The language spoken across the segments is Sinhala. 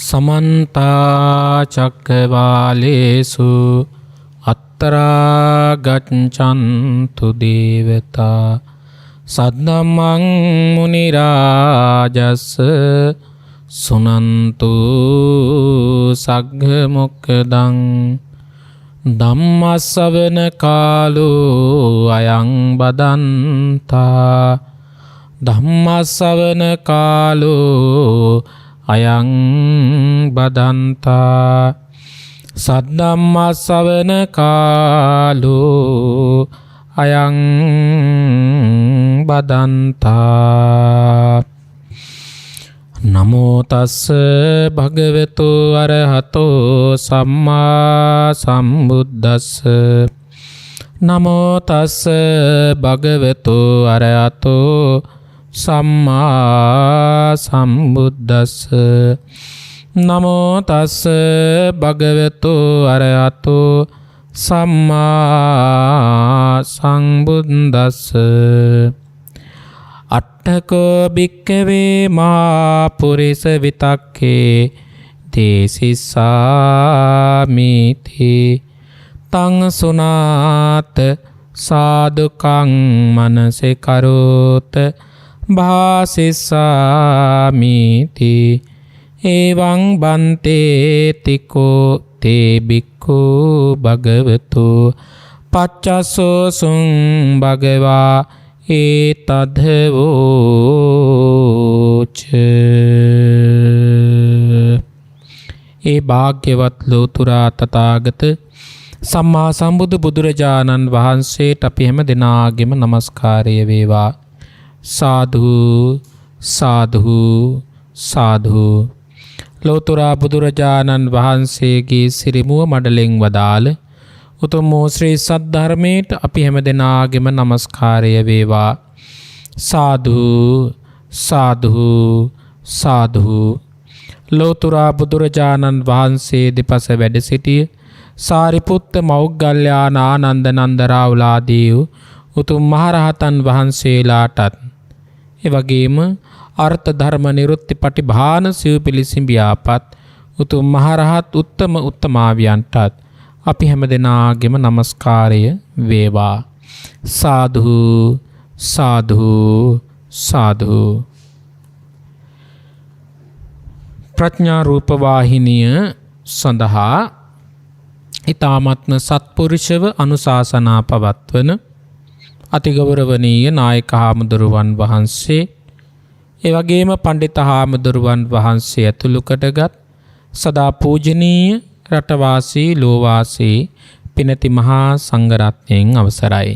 समन्ता चक्रवालेषु अत्रा गच्छन्तु देवता सद्धम्मं मुनिराजस्य सुनन्तु सग्गमुक्तं ධම්මස්සවන කාලෝ අයං බදන්තා ධම්මස්සවන කාලෝ අයං බදන්තා සද්ධම්මස්සවන කාලෝ අයං බදන්තා නමෝ තස්ස භගවතු අරහතෝ සම්මා සම්බුද්දස්ස නමෝ තස්ස භගවතු අරහතෝ සම්මා සම්බුද්දස්ස නමෝ තස්ස භගවතු අරහතෝ සම්මා සම්බුද්දස්ස අට්ඨකෝ භික්ඛවේ මා පුරිස විතක්කේ දේසිස්සාමිති තං සුනාත සාදුකං මනසේ කරෝත භාසිස්සාමිති එවං බන්තේ තිකෝ තේ භික්ඛු භගවතු පච්චසෝසුං භගවා ඒතද්ධවෝච. ඒ භාග්‍යවත් ලෝතුරා තථාගත සම්මා සම්බුදු බුදුරජාණන් වහන්සේට අපි හැම දෙනාගේම නමස්කාරය වේවා. සාදු සාදු සාදු. ලෝතුරා බුදුරජාණන් වහන්සේගේ සිරිමුව මඩලෙන් වදාළ උතුම් ශ්‍රී සද්ධර්මයට අපි හැම දෙනාගේම නමස්කාරය වේවා. සාදු සාදු සාදු. ලෝතුරා බුදුරජාණන් වහන්සේ දෙපස වැඩ සිටිය සාරිපුත්ත මෞග්ගල්‍යාන ආනන්ද නන්ද රාවුලාදී උතුම් මහරහතන් වහන්සේලාටත් එවැගේම අර්ථ ධර්ම නිරුත්ති පටිභාන සිව් පිළිසිඹියාපත් උතුම් මහරහත් උත්තම උත්තමාවියන්ටත් අපි හැම දෙනාගේම නමස්කාරය වේවා. සාදු සාදු සාදු. ප්‍රඥා රූප වාහිනිය සඳහා ඊ타මත්ම සත්පුරුෂව අනුශාසනා පවත්වන අතිගෞරවනීය නායක හාමුදුරුවන් වහන්සේ එවැගේම පඬිත හාමුදුරුවන් වහන්සේ ඇතුළු කොටගත් සදා පූජනීය රටවාසී ලෝවාසී පිනති මහා සංඝරත්නයන් අවසරයි.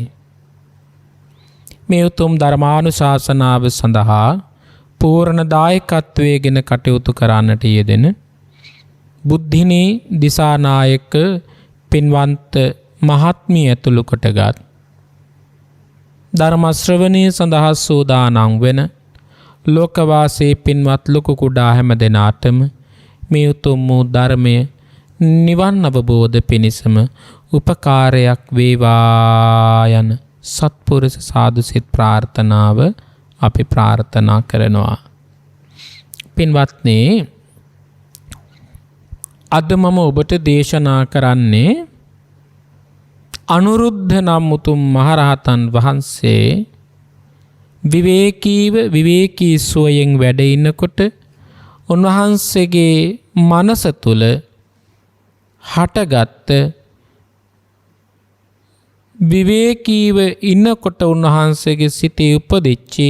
මේ උතුම් ධර්මානුශාසනාව සඳහා පූර්ණ දායකත්වයෙන් කටයුතු කරන්නට යෙදෙන බුද්ධිනී දිසානායක පින්වන්ත මහත්මිය ඇතුළු කොටගත් ධර්ම ශ්‍රවණය සඳහා සූදානම් වෙන ලෝකවාසී පින්වත් ලොකු කුඩා හැම දෙනාටම මේ උතුම් වූ ධර්මය නිවන් අවබෝධ පිණිසම උපකාරයක් වේවා යන සත්පුරුෂ සාදු සිත ප්‍රාර්ථනාව අපි ප්‍රාර්ථනා කරනවා. පින්වත්නි, අද මම ඔබට දේශනා කරන්නේ අනුරුද්ධ නම් උතුම් මහරහතන් වහන්සේ විවේකී සුවයෙන් වැඩ ඉන්නකොට උන්වහන්සේගේ මනස තුල හටගත් විවේකීව ඉන්නකොට උන්වහන්සේගේ සිතේ උපදිච්චි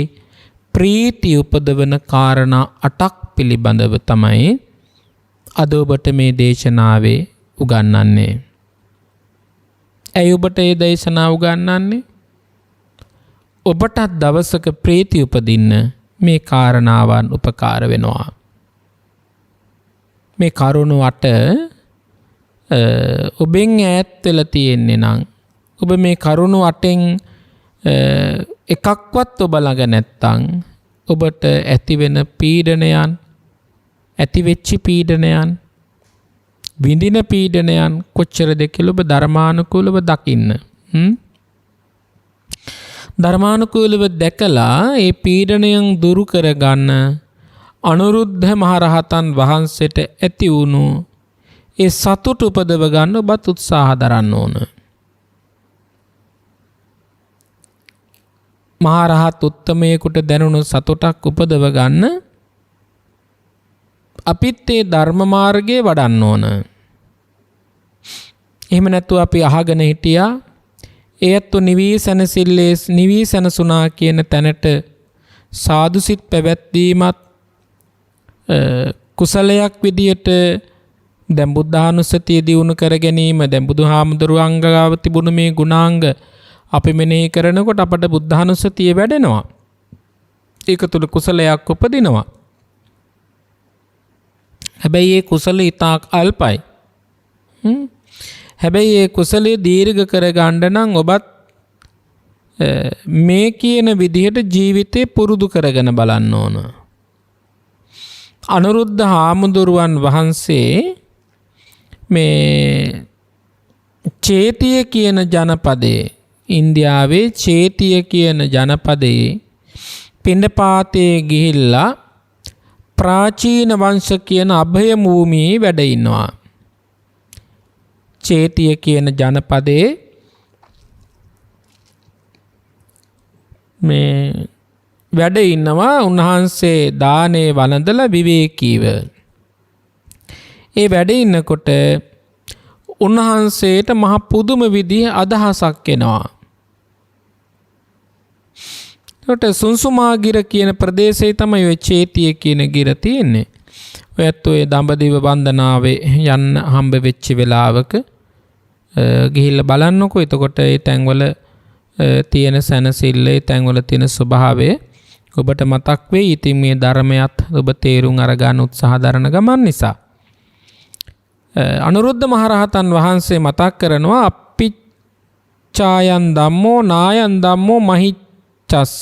ප්‍රීති උපදවන කාරණා 8ක් පිළිබඳව තමයි අද ඔබට මේ දේශනාවේ උගන්වන්නේ. ඇයි ඔබට මේ දේශනාව උගන්වන්නේ? ඔබටත් දවසක ප්‍රීති උපදින්න මේ කාරණාවන් උපකාර වෙනවා. මේ කරුණු 8 ඔබෙන් ඈත් වෙලා තියෙන්නේ නම් ඔබ මේ කරුණු 8න් එකක්වත් ඔබ ළඟ නැත්තම් ඔබට ඇති වෙන පීඩනයන්, ඇති වෙච්ච පීඩනයන්, විඳින පීඩනයන් කොච්චරද කියලා ඔබ ධර්මානුකූලව දකින්න. ධර්මානුකූලව දැකලා ඒ පීඩනයන් දුරු කරගන්න අනුරුද්ධ මහරහතන් වහන්සේට ඇති වුණු ඒ සතුට උපදව ගන්න ඔබත් උත්සාහ දරන්න ඕන. මහරහත් උත්තමයෙකුට දැනුණු සතුටක් උපදව ගන්න අපිත් ඒ ධර්ම මාර්ගයේ වඩන්න ඕන. එහෙම නැත්නම් අපි අහගෙන හිටියා ඒත් නිවීසනසිල්ලේ නිවීසනසුනා කියන තැනට සාදුසිත පැවැත්වීමත් කුසලයක් විදියට දැන් බුද්ධානුස්සතිය දියුණු කර ගැනීම දැන් බුදුහාමුදුරුවෝ අංගාව තිබුණු මේ ගුණාංග අපි මෙනෙහි කරනකොට අපට බුද්ධානුස්සතිය වැඩෙනවා. ඒක තුල කුසලයක් උපදිනවා. හැබැයි ඒ කුසල ඊටක් අල්පයි. හැබැයි ඒ කුසලයේ දීර්ඝ කර ගන්න නම් ඔබත් මේ කියන විදිහට ජීවිතේ පුරුදු කරගෙන බලන්න ඕන. අනුරුද්ධ හාමුදුරුවන් වහන්සේ මේ චේතිය කියන ජනපදයේ ඉන්දියාවේ චේතිය කියන ජනපදයේ පිණ්ඩපාතේ ගිහිල්ලා ප්‍රාචීන වංශ කියන අභය භූමියේ වැඩ ඉන්නවා. චේතිය කියන ජනපදයේ මේ වැඩ ඉන්නවා. උන්වහන්සේ දානේ වළඳලා විවේකීව ඒ වැඩ ඉන්නකොට උන්වහන්සේට මහ පුදුම විදිහේ අදහසක් එනවා. ඒකට සුන්සුමාගිර කියන ප්‍රදේශයේ තමයි ඔය චේතිය කියන ගිර තියෙන්නේ. ඔයත් ඔය දඹදිව වන්දනාවේ යන්න හම්බ වෙච්ච වෙලාවක ගිහිල්ලා බලන්නකෝ. එතකොට ඒ තැන්වල තියෙන සැනසෙල්ල, ඒ තැන්වල තියෙන ස්වභාවය ඔබට මතක් වෙයි. ඉතින් මේ ධර්මයත් ඔබ තේරුම් අරගන්න උත්සාහ දරන ගමන් නිසා අනුරුද්ධ මහරහතන් වහන්සේ මතක් කරනවා අප්පිච්ඡායන් ධම්මෝ නායන් ධම්මෝ මහිච්ඡස්ස.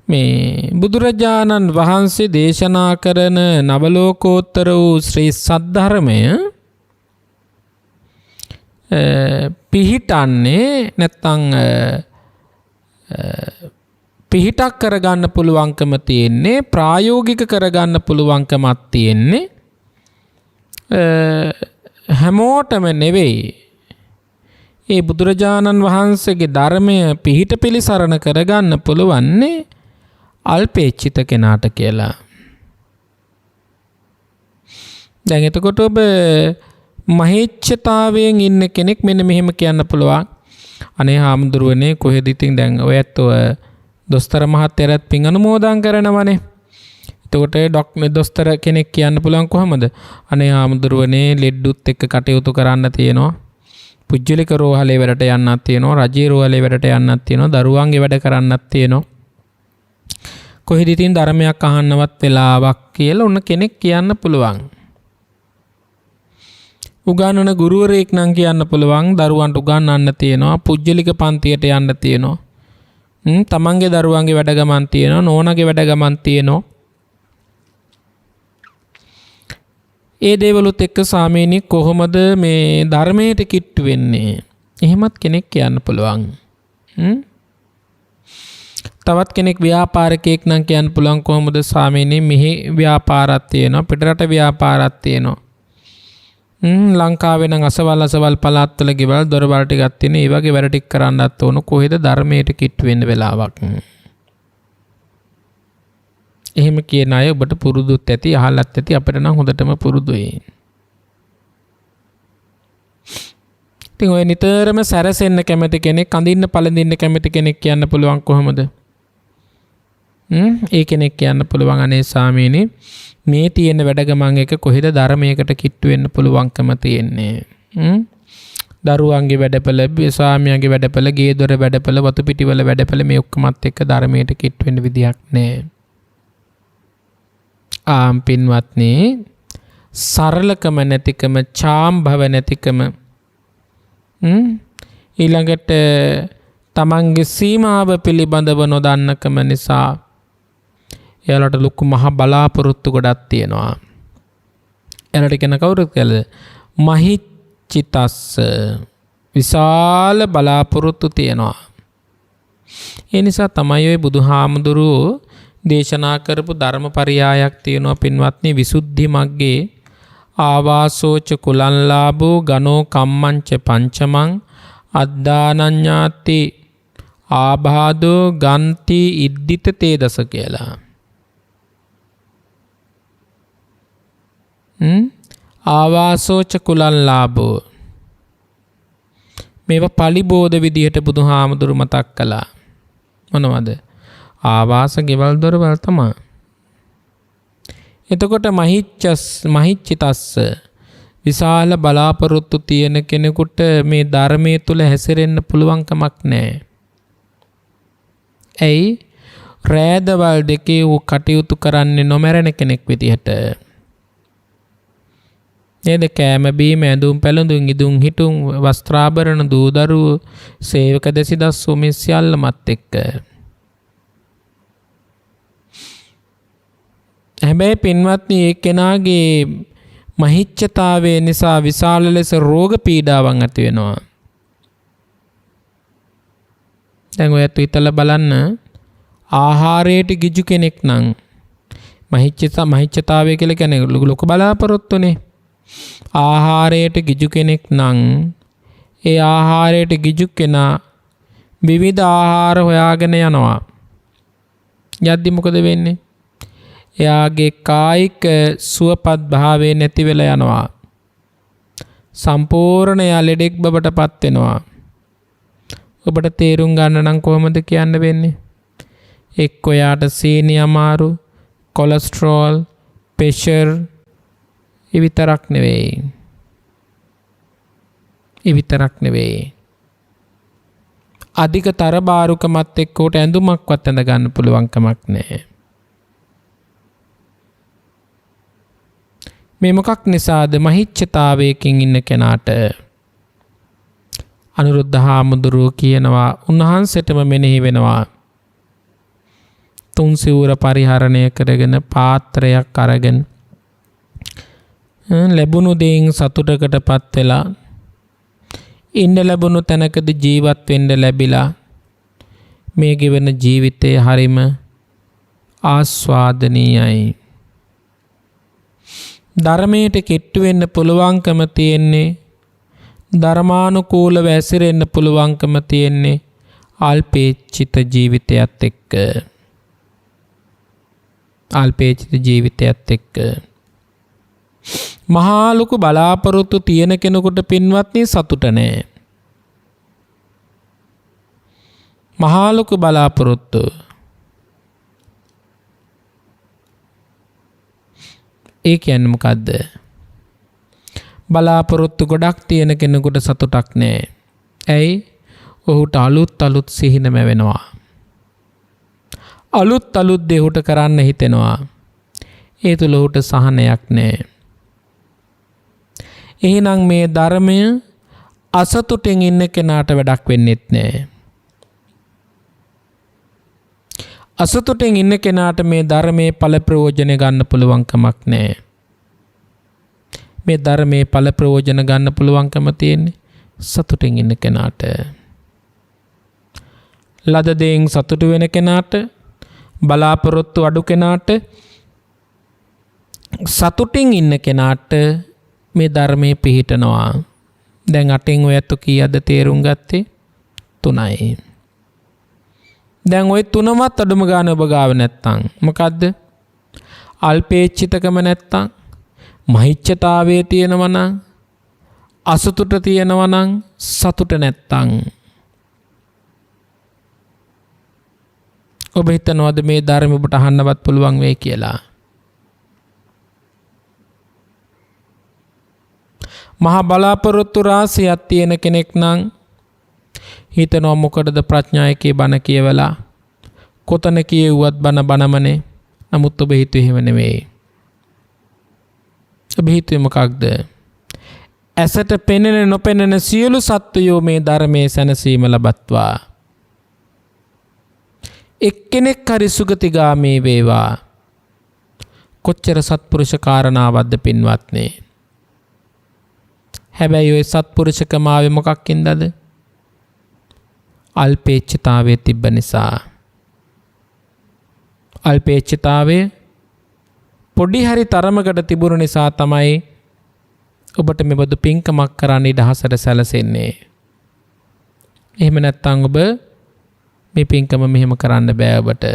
මේ බුදුරජාණන් වහන්සේ දේශනා කරන නවලෝකෝත්තර වූ ශ්‍රී සද්ධර්මය පිහිටන්නේ නැත්තම් පිහිටක් කරගන්න පුළුවන්කම තියෙන්නේ, ප්‍රායෝගික කරගන්න පුළුවන්කමක් තියෙන්නේ හැමෝටම නෙවෙයි. ඒ බුදුරජාණන් වහන්සේගේ ධර්මය පිහිට පිළිසරණ කරගන්න පුළුවන්නේ අල්පේච්ඡිත කෙනාට කියලා. දැන් එතකොට ඔබ මහේච්ඡතාවයෙන් ඉන්න කෙනෙක් මෙන්න මෙහෙම කියන්න පුළුවන්. අනේ හාමුදුරුවනේ කොහෙද ඉතින් දැන් ඔයත් දොස්තර මහත්තයාට පින් අනුමෝදන් කරනවනේ. එතකොට දොස්තර කෙනෙක් කියන්න පුළුවන් කොහමද? අනේ හාමුදුරුවනේ ලෙඩ්ඩුත් එක්ක කටයුතු කරන්න තියෙනවා. පුජ්‍යලික රෝහලේ වැඩට යන්නත් තියෙනවා. රජයේ රෝහලේ වැඩට යන්නත් තියෙනවා. දරුවන්ගේ වැඩ කරන්නත් තියෙනවා. කොහෙද ඉතින් ධර්මයක් අහන්නවත් වෙලාවක් කියලා ඔන්න කෙනෙක් කියන්න පුළුවන්. උගන්වන ගුරුවරයෙක් නම් කියන්න පුළුවන් දරුවන්ට උගන්වන්න තියෙනවා. පුජ්‍යලික පන්තියට යන්න තියෙනවා. තමන්ගේ දරුවන්ගේ වැඩ ගමන් තියෙනවා. නෝනාගේ වැඩ ගමන් තියෙනවා. ඒ දේවලුත් එක්ක සාමීනි කොහොමද මේ ධර්මයට කිට්ටු වෙන්නේ? එහෙමත් කෙනෙක් කියන්න පුළුවන්. තවත් කෙනෙක් ව්‍යාපාරිකයෙක් නම් කියන්න පුළුවන් කොහොමද ස්වාමීනි මෙහි ව්‍යාපාරයක් තියෙනවා, පිටරට ව්‍යාපාරයක් තියෙනවා. ලංකාවේ නම් අසවල් පළාත්වල ගෙවල් දොරවල් ටිකක් තියෙන. ඒ වගේ වැඩ ටික කරන්නත් ඕන. කොහෙද ධර්මයට කිට්ටු වෙන්න වෙලාවක්. එහෙම කියන අය ඔබට පුරුදුත් ඇති, අහලත් ඇති. අපිට නම් හොඳටම පුරුදුයි. ඉතින් ඔය නිතරම සැරසෙන්න කැමති කෙනෙක්, අඳින්න පළඳින්න කැමති කෙනෙක් කියන්න පුළුවන් කොහොමද? ඒ කෙනෙක් කියන්න පුළුවන් අනේ ස්වාමීනි මේ තියෙන වැඩගමන් එක කොහෙද ධර්මයකට කිට්ටු වෙන්න පුළුවන්කම තියෙන්නේ? දරුවන්ගේ වැඩපළ, ස්වාමියාගේ වැඩපළ, ගේ දොර වැඩපළ, වතු පිටිවල වැඩපළ මේ ඔක්කොමත් එක්ක ධර්මයට කිට්ටු වෙන්න විදියක් නැහැ. පින්වත්නි, සරලකම නැතිකම, ඡාම්භව නැතිකම, ඊළඟට තමන්ගේ සීමාව පිළිබඳව නොදන්නකම නිසා එයාලට ලොකු මහ බලාපොරොත්තු ගොඩක් තියෙනවා. එයාලට කියන කවුරුත් කියලා මහිච්ඡිතස්ස, විශාල බලාපොරොත්තු තියෙනවා. ඒ නිසා තමයි ඔය බුදුහාමුදුරුවෝ දේශනා කරපු ධර්මපරියායක් තියෙනවා පින්වත්නි. විසුද්ධි මග්ගේ ආවාසෝච කුලංලාභෝ ගනෝ කම්මංච පංචමං අද්දානඤ්ඤාති ආබාධෝ ගන්ති ඉද්දිත තේදස කියලා. ආවාසෝච කුලංලාභෝ මේවා පලිබෝධ විදිහට බුදුහාමුදුරු මතක් කළා. මොනවද? ආවාස ගෙවල් දොරවල් තමයි. එතකොට මහිච්චිතස්ස විශාල බලාපොරොත්තු තියෙන කෙනෙකුට මේ ධර්මයේ තුල හැසිරෙන්න පුළුවන් කමක් නැහැ. ඇයි? රෑදවල් දෙකේ ඌ කටයුතු කරන්නේ නොමැරෙන කෙනෙක් විදිහට. නේද? කෑම බීම ඇඳුම් පැළඳුම් ඉදුම් හිටුම් වස්ත්‍රාභරණ දූදරුවෝ සේවක දෙසිදස්සෝ මේ සියල්ලමත් එක්ක. හැබැයි පින්වත්නි ඒ කෙනාගේ මහිච්ඡතාවය නිසා විශාල ලෙස රෝග පීඩාවන් ඇති වෙනවා. දැන් ඔයත් හිතලා බලන්න ආහාරයට ගිජු කෙනෙක් නම් මහිච්ඡතාවය කියලා කියන්නේ ලොකු බලාපොරොත්තුනේ. ආහාරයට ගිජු කෙනෙක් නම් ඒ ආහාරයට ගිජු කෙනා විවිධ ආහාර හොයාගෙන යනවා. යද්දි මොකද වෙන්නේ? එයාගේ කායික සුවපත් භාවය නැති වෙලා යනවා. සම්පූර්ණ එයා ලෙඩෙක් බවට පත් වෙනවා. ඔබට තේරුම් ගන්න නම් කොහොමද කියන්න වෙන්නේ? එක්ක එයාට සීනි අමාරු, කොලෙස්ටරෝල්, ප්‍රෙෂර් විතරක් නෙවෙයි. අධික තරබාරුකමත් එක්ක උට ඇඳුමක්වත් ඇඳ ගන්න පුළුවන් කමක් නැහැ. මේ මොකක් නිසාද? මහිච්ඡතාවයකින් ඉන්න කෙනාට. අනුරුද්ධ හාමුදුරුවෝ කියනවා උන්වහන්සේටම මෙනෙහි වෙනවා. තුන් සිවුර පරිහරණය කරගෙන පාත්‍රයක් අරගෙන ලැබුණු දෙයින් සතුටකටපත් වෙලා ඉන්න ලැබුණු තැනකදී ජීවත් වෙන්න ලැබිලා මේ ගෙවන ජීවිතය හරිම ආස්වාදනීයයි. ධර්මයට කිට්ටු වෙන්න පුළුවන්කම තියෙන්නේ, ධර්මානුකූලව ඇසිරෙන්න පුළුවන්කම තියෙන්නේ අල්පේච්ඡිත ජීවිතයත් එක්ක. මහා ලොකු බලාපොරොත්තු තියෙන කෙනෙකුට පින්වත්නි සතුට නැහැ. මහා ලොකු බලාපොරොත්තු ඒ කියන්නේ මොකද්ද? බලාපොරොත්තු ගොඩක් තියෙන කෙනෙකුට සතුටක් නැහැ. ඇයි? ඔහුට අලුත් සිහිනම වෙනවා. අලුත් දේ ඔහුට කරන්න හිතෙනවා. ඒ තුල ඔහුට සහනයක් නැහැ. එහෙනම් මේ ධර්මය අසතුටින් ඉන්න කෙනාට වැඩක් වෙන්නේත් නැහැ. අසතුටින් ඉන්න කෙනාට මේ ධර්මයේ ඵල ප්‍රයෝජන ගන්න පුළුවන් කමක් නැහැ. මේ ධර්මයේ ඵල ප්‍රයෝජන ගන්න පුළුවන්කම තියෙන්නේ සතුටින් ඉන්න කෙනාට. ලද දෙයින් සතුටු වෙන කෙනාට, බලාපොරොත්තු අඩු කෙනාට, සතුටින් ඉන්න කෙනාට මේ ධර්මයේ පිහිටනවා. දැන් අටින් ඔයත් කීයද තේරුම් ගත්තේ? 3යි. දැන් ওই 3වත් අඩුම ගන්න ඔබ ගාව නැත්තම් මොකද්ද? අල්පේච්ඡිතකම නැත්තම්, මහිච්ඡතාවයේ තියෙනවා නම්, අසතුට තියෙනවා නම්, සතුට නැත්තම් ඔබ හිතනවාද මේ ධර්ම ඔබට අහන්නවත් පුළුවන් වෙයි කියලා? මහා බලාපොරොත්තු රාශියක් තියෙන කෙනෙක් නම් හිතනවා මොකටද ප්‍රඥායකේ බණ කියවලා කොතන කියෙව්වත් බණමනේ. නමුත් ඔබ හිතුවේ එහෙම නෙවෙයි. ඔබ හිතුවේ මොකක්ද? ඇසට පෙනෙන නොපෙනෙන සියලු සත්වයෝ මේ ධර්මයේ සැනසීම ලබත්වා. එක්කෙනෙක් හරි සුගතිගාමී වේවා. කොච්චර සත්පුරුෂ කාරණාවක්ද පින්වත්නි. හැබැයි ওই සත්පුරුෂකම ආවේ මොකක්ින්දද? අල්පේච්ඡතාවයේ තිබ්බ නිසා. අල්පේච්ඡතාවය පොඩි හරි තරමකට තිබුණු නිසා තමයි ඔබට මෙබඳු පින්කමක් කරන්න ඉඩහසට සැලසෙන්නේ. එහෙම නැත්නම් ඔබ මේ පින්කම මෙහෙම කරන්න බෑ ඔබට.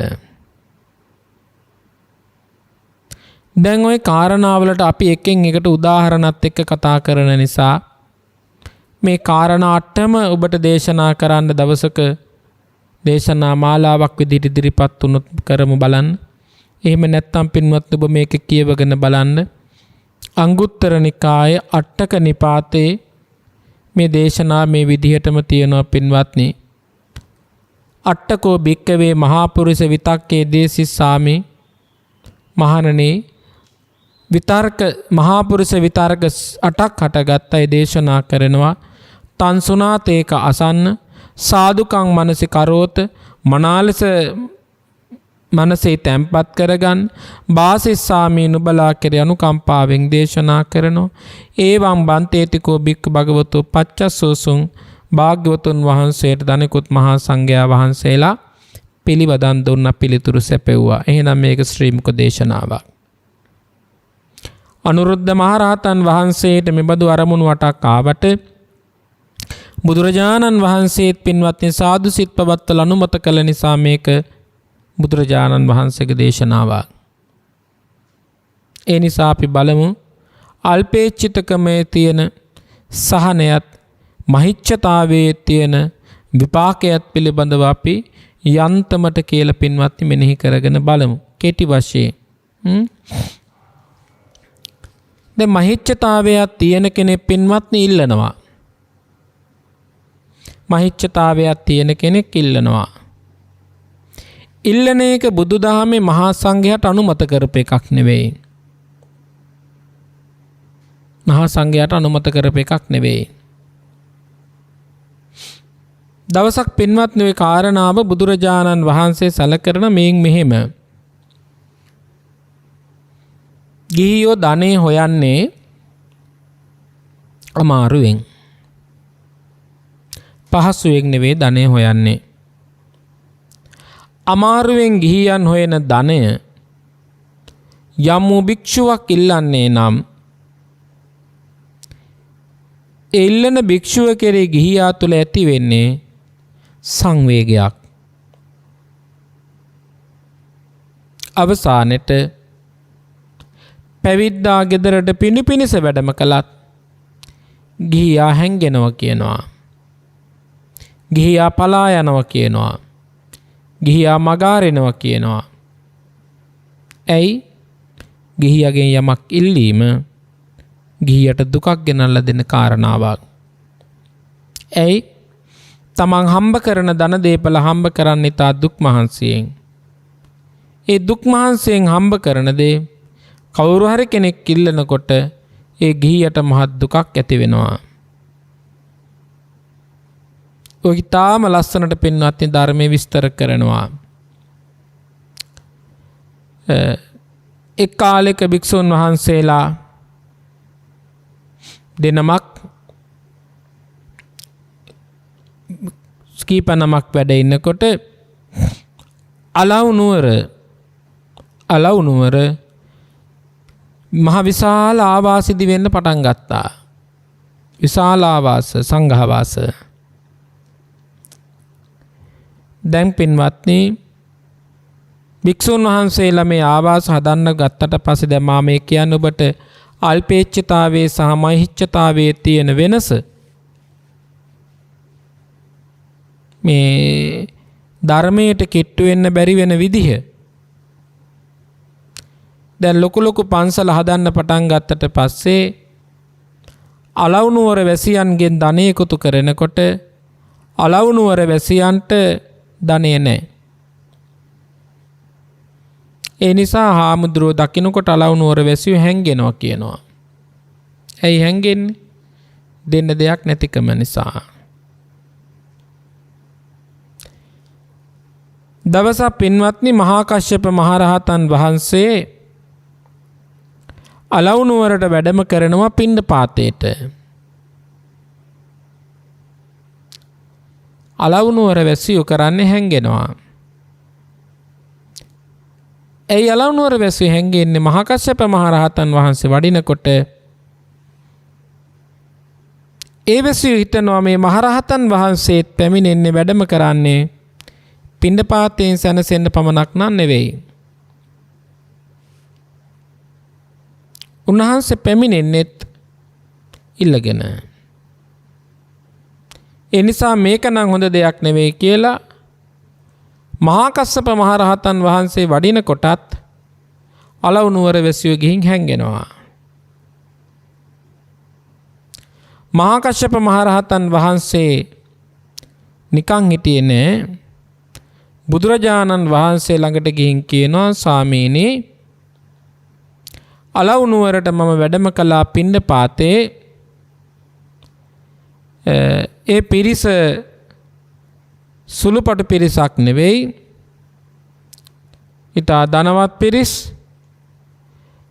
දැන් ওই කාරණාවලට අපි එකෙන් එකට උදාහරණත් එක්ක කතා කරන නිසා මේ කාරණා 8ම ඔබට දේශනා කරන්න දවසක දේශනා මාලාවක් විදිහට ඉදිරිපත් වුණොත් කරමු බලන්න. එහෙම නැත්නම් පින්වත් ඔබ මේක කියවගෙන බලන්න. අංගුත්තර නිකායේ අට්ඨක නිපාතේ මේ දේශනා මේ විදිහටම තියෙනවා පින්වත්නි. අට්ඨකෝ භික්කවේ මහා පුරුෂ විතක්කේ දේසිස්සාමි. මහණෙනි විතර්ක මහා පුරුෂ විතර්ක 8ක් හටගත්තයි දේශනා කරනවා. තං සුනාතේක අසන්න සාදුකං මනසි කරෝත මනාලස මනසේ තැම්පත් කරගන්න බාසිස්සාමී නුබලා කෙරේ අනුකම්පාවෙන් දේශනා කරනවා. ඒවං බන්තේතිකෝ බික්ක භගවතු පච්චස්සෝසුං භාග්‍යවතුන් වහන්සේට දනිකුත් මහා සංඝයා වහන්සේලා පිළිවදන් දුන්න පිළිතුරු සැපෙව්වා. එහෙනම් මේක ශ්‍රී මුක දේශනාවක්. අනුරුද්ධ මහරහතන් වහන්සේට මෙබඳු අරමුණු 8ක් ආවට බුදුරජාණන් වහන්සේත් පින්වත්නි සාදු සිත් පවත්වල අනුමත කළ නිසා මේක බුදුරජාණන් වහන්සේගේ දේශනාවක්. ඒ නිසා අපි බලමු අල්පේච්ඡිතකමේ තියෙන සහනයත් මහිච්ඡතාවයේ තියෙන විපාකයත් පිළිබඳව අපි යන්තමට කියලා පින්වත්නි මෙනෙහි කරගෙන බලමු කෙටි වශයෙන්. දැන් මහිච්ඡතාවයක් තියෙන කෙනෙක් පින්වත්නි ඉල්ලනවා. මහිච්ඡතාවයක් තියෙන කෙනෙක් ඉල්ලනවා. ඉල්ලන එක බුදුදහමේ මහා සංඝයාට අනුමත කරපු එකක් නෙවෙයි. මහා සංඝයාට අනුමත කරපු එකක් නෙවෙයි. දවසක් පින්වත්නි මේ කාරණාව බුදුරජාණන් වහන්සේ සැලකරන මේන් මෙහෙම. ගිහියෝ ධනෙ හොයන්නේ අමාරුවෙන්. පහසුවෙන් නෙවෙයි ධනෙ හොයන්නේ. අමාරුවෙන් ගිහියන් හොයන ධනය යම් වූ භික්ෂුවක් ඉල්ලන්නේ නම් ඒ ඉල්ලන භික්ෂුව කෙරේ ගිහියා තුළ ඇති වෙන්නේ සංවේගයක්. අවසානෙට පැවිද්දා ගෙදරට පිණිස වැඩම කළත් ගිහියා හැංගෙනවා කියනවා. ගිහියා පලා යනවා කියනවා. ගිහියා මගාරෙනවා කියනවා. ඇයි? ගිහියගෙන් යමක් ඉල්ලීම ගිහියට දුකක් ගෙනල්ලා දෙන කාරණාවක්. ඇයි? තමන් හම්බ කරන ධන දීපල හම්බ කරන්නේ තා දුක් මහන්සියෙන්. ඒ දුක් මහන්සියෙන් හම්බ කරන දේ කවුරු හරි කෙනෙක් ඉල්ලනකොට ඒ ගිහියට මහත් දුකක් ඇති වෙනවා. ඔය තාම ලස්සනට පින්වත්නි ධර්මයේ විස්තර කරනවා. එක් කාලයක භික්ෂුන් වහන්සේලා දෙනමක් කීප නමක් වැඩ ඉන්නකොට අලව් නුවර මහ විශාල ආවාස ඉදි වෙන්න පටන් ගත්තා. විශාල ආවාස සංඝාවාස. දැන් පින්වත්නි භික්ෂුන් වහන්සේලා මේ ආවාස හදන්න ගත්තට පස්සේ දැන් මා මේ කියන්නේ ඔබට අල්පේච්ඡතාවයේ සහ මහිච්ඡතාවයේ තියෙන වෙනස මේ ධර්මයට කිට්ටු වෙන්න බැරි වෙන විදිහ. දැන් ලොකු පන්සල හදන්න පටන් ගත්තට පස්සේ අලව් නුවර වැසියන්ගෙන් ධනෙ එකතු කරනකොට අලව් නුවර වැසියන්ට ධනෙ නැහැ. ඒ නිසා හාමුදුරුවෝ දකින්නකොට අලව් නුවර වැසියෝ හැංගෙනවා කියනවා. ඇයි හැංගෙන්නේ? දෙන්න දෙයක් නැතිකම නිසා. දවසක් පින්වත්නි මහා කශ්‍යප මහරහතන් වහන්සේ අලව් නුවරට වැඩම කරනවා පිණ්ඩපාතේට. අලව් නුවර වැසියෝ කරන්නේ හැංගෙනවා. ඇයි අලව්නුවර වැසියෝ හැංගෙන්නේ? මහා කස්සප මහ රහතන් වහන්සේ වඩිනකොට ඒ වැසියෝ හිතනවා මේ මහ රහතන් වහන්සේත් පැමිණෙන්නේ වැඩම කරන්නේ පිණ්ඩපාතයෙන් සැනසෙන්න පමණක් නන් නෙවෙයි. උන්වහන්සේ පැමිණෙන්නෙත් ඉල්ලගෙන. ඒ නිසා මේක නම් හොඳ දෙයක් නෙවෙයි කියලා මහා කස්සප මහ රහතන් වහන්සේ වඩින කොටත් අලව්නුවර වැසියෝ ගිහින් හැංගෙනවා. මහා කස්සප මහ රහතන් වහන්සේ නිකන් හිටියේ නෑ. බුදුරජාණන් වහන්සේ ළඟට ගිහින් කියනවා ස්වාමීනි අලව්නුවරට මම වැඩම කළා පිණ්ඩපාතේ. ඒ පිරිස සුළුපටු පිරිසක් නෙවෙයි. ඉතා ධනවත් පිරිස්.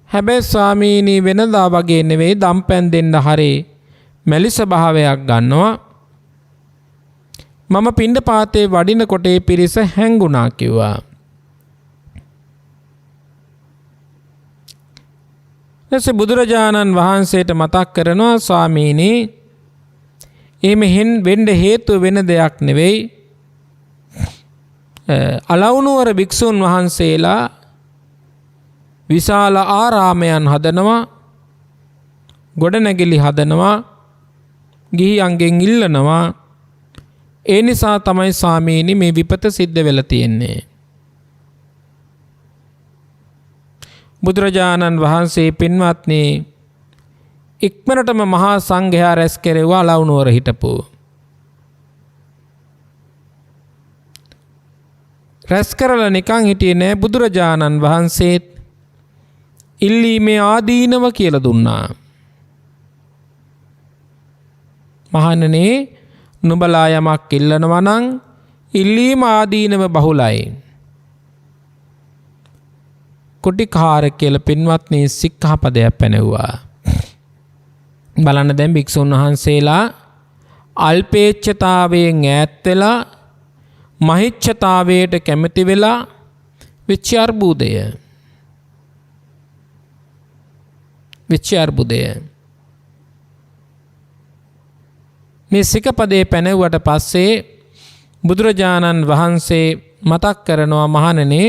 හැබැයි ස්වාමීනි වෙනදා වගේ නෙවෙයි, දම්පැන් දෙන්න හරි මැලි ස්වභාවයක් ගන්නවා. මම පිණ්ඩපාතේ වඩිනකොට ඒ පිරිස හැංගුණා කිව්වා. එසේ බුදුරජාණන් වහන්සේට මතක් කරනවා ස්වාමීනි එහෙම වෙන්න හේතුව වෙන දෙයක් නෙවෙයි. අලව්නුවර භික්ෂුන් වහන්සේලා විශාල ආරාමයන් හදනවා, ගොඩනැගිලි හදනවා, ගිහියන්ගෙන් ඉල්ලනවා. ඒ නිසා තමයි ස්වාමීනි මේ විපත සිද්ධ වෙලා තියෙන්නේ. බුදුරජාණන් වහන්සේ පින්වත්නි ඉක්මනටම මහා සංඝයා රැස් කෙරෙව්වා අලව්නුවර හිටපු. රැස් කරලා නිකන් හිටියේ නෑ. බුදුරජාණන් වහන්සේත් ඉල්ලීමේ ආදීනව කියලා දුන්නා. මහණෙනි නුඹලා යමක් ඉල්ලනවා නම් ඉල්ලීම ආදීනව බහුලයි. කුටිකාර කියලා පින්වත්නි සික්ඛාපදයක් පැනෙව්වා. බලන්න දැන් භික්ෂුන් වහන්සේලා අල්පේච්ඡතාවයෙන් ඈත් වෙලා මහිච්ඡතාවයට කැමති වෙලා විච්ඡ අර්බුදය මේ සිකපදේ පැනෙව්වට පස්සේ බුදුරජාණන් වහන්සේ මතක් කරනවා මහණෙනි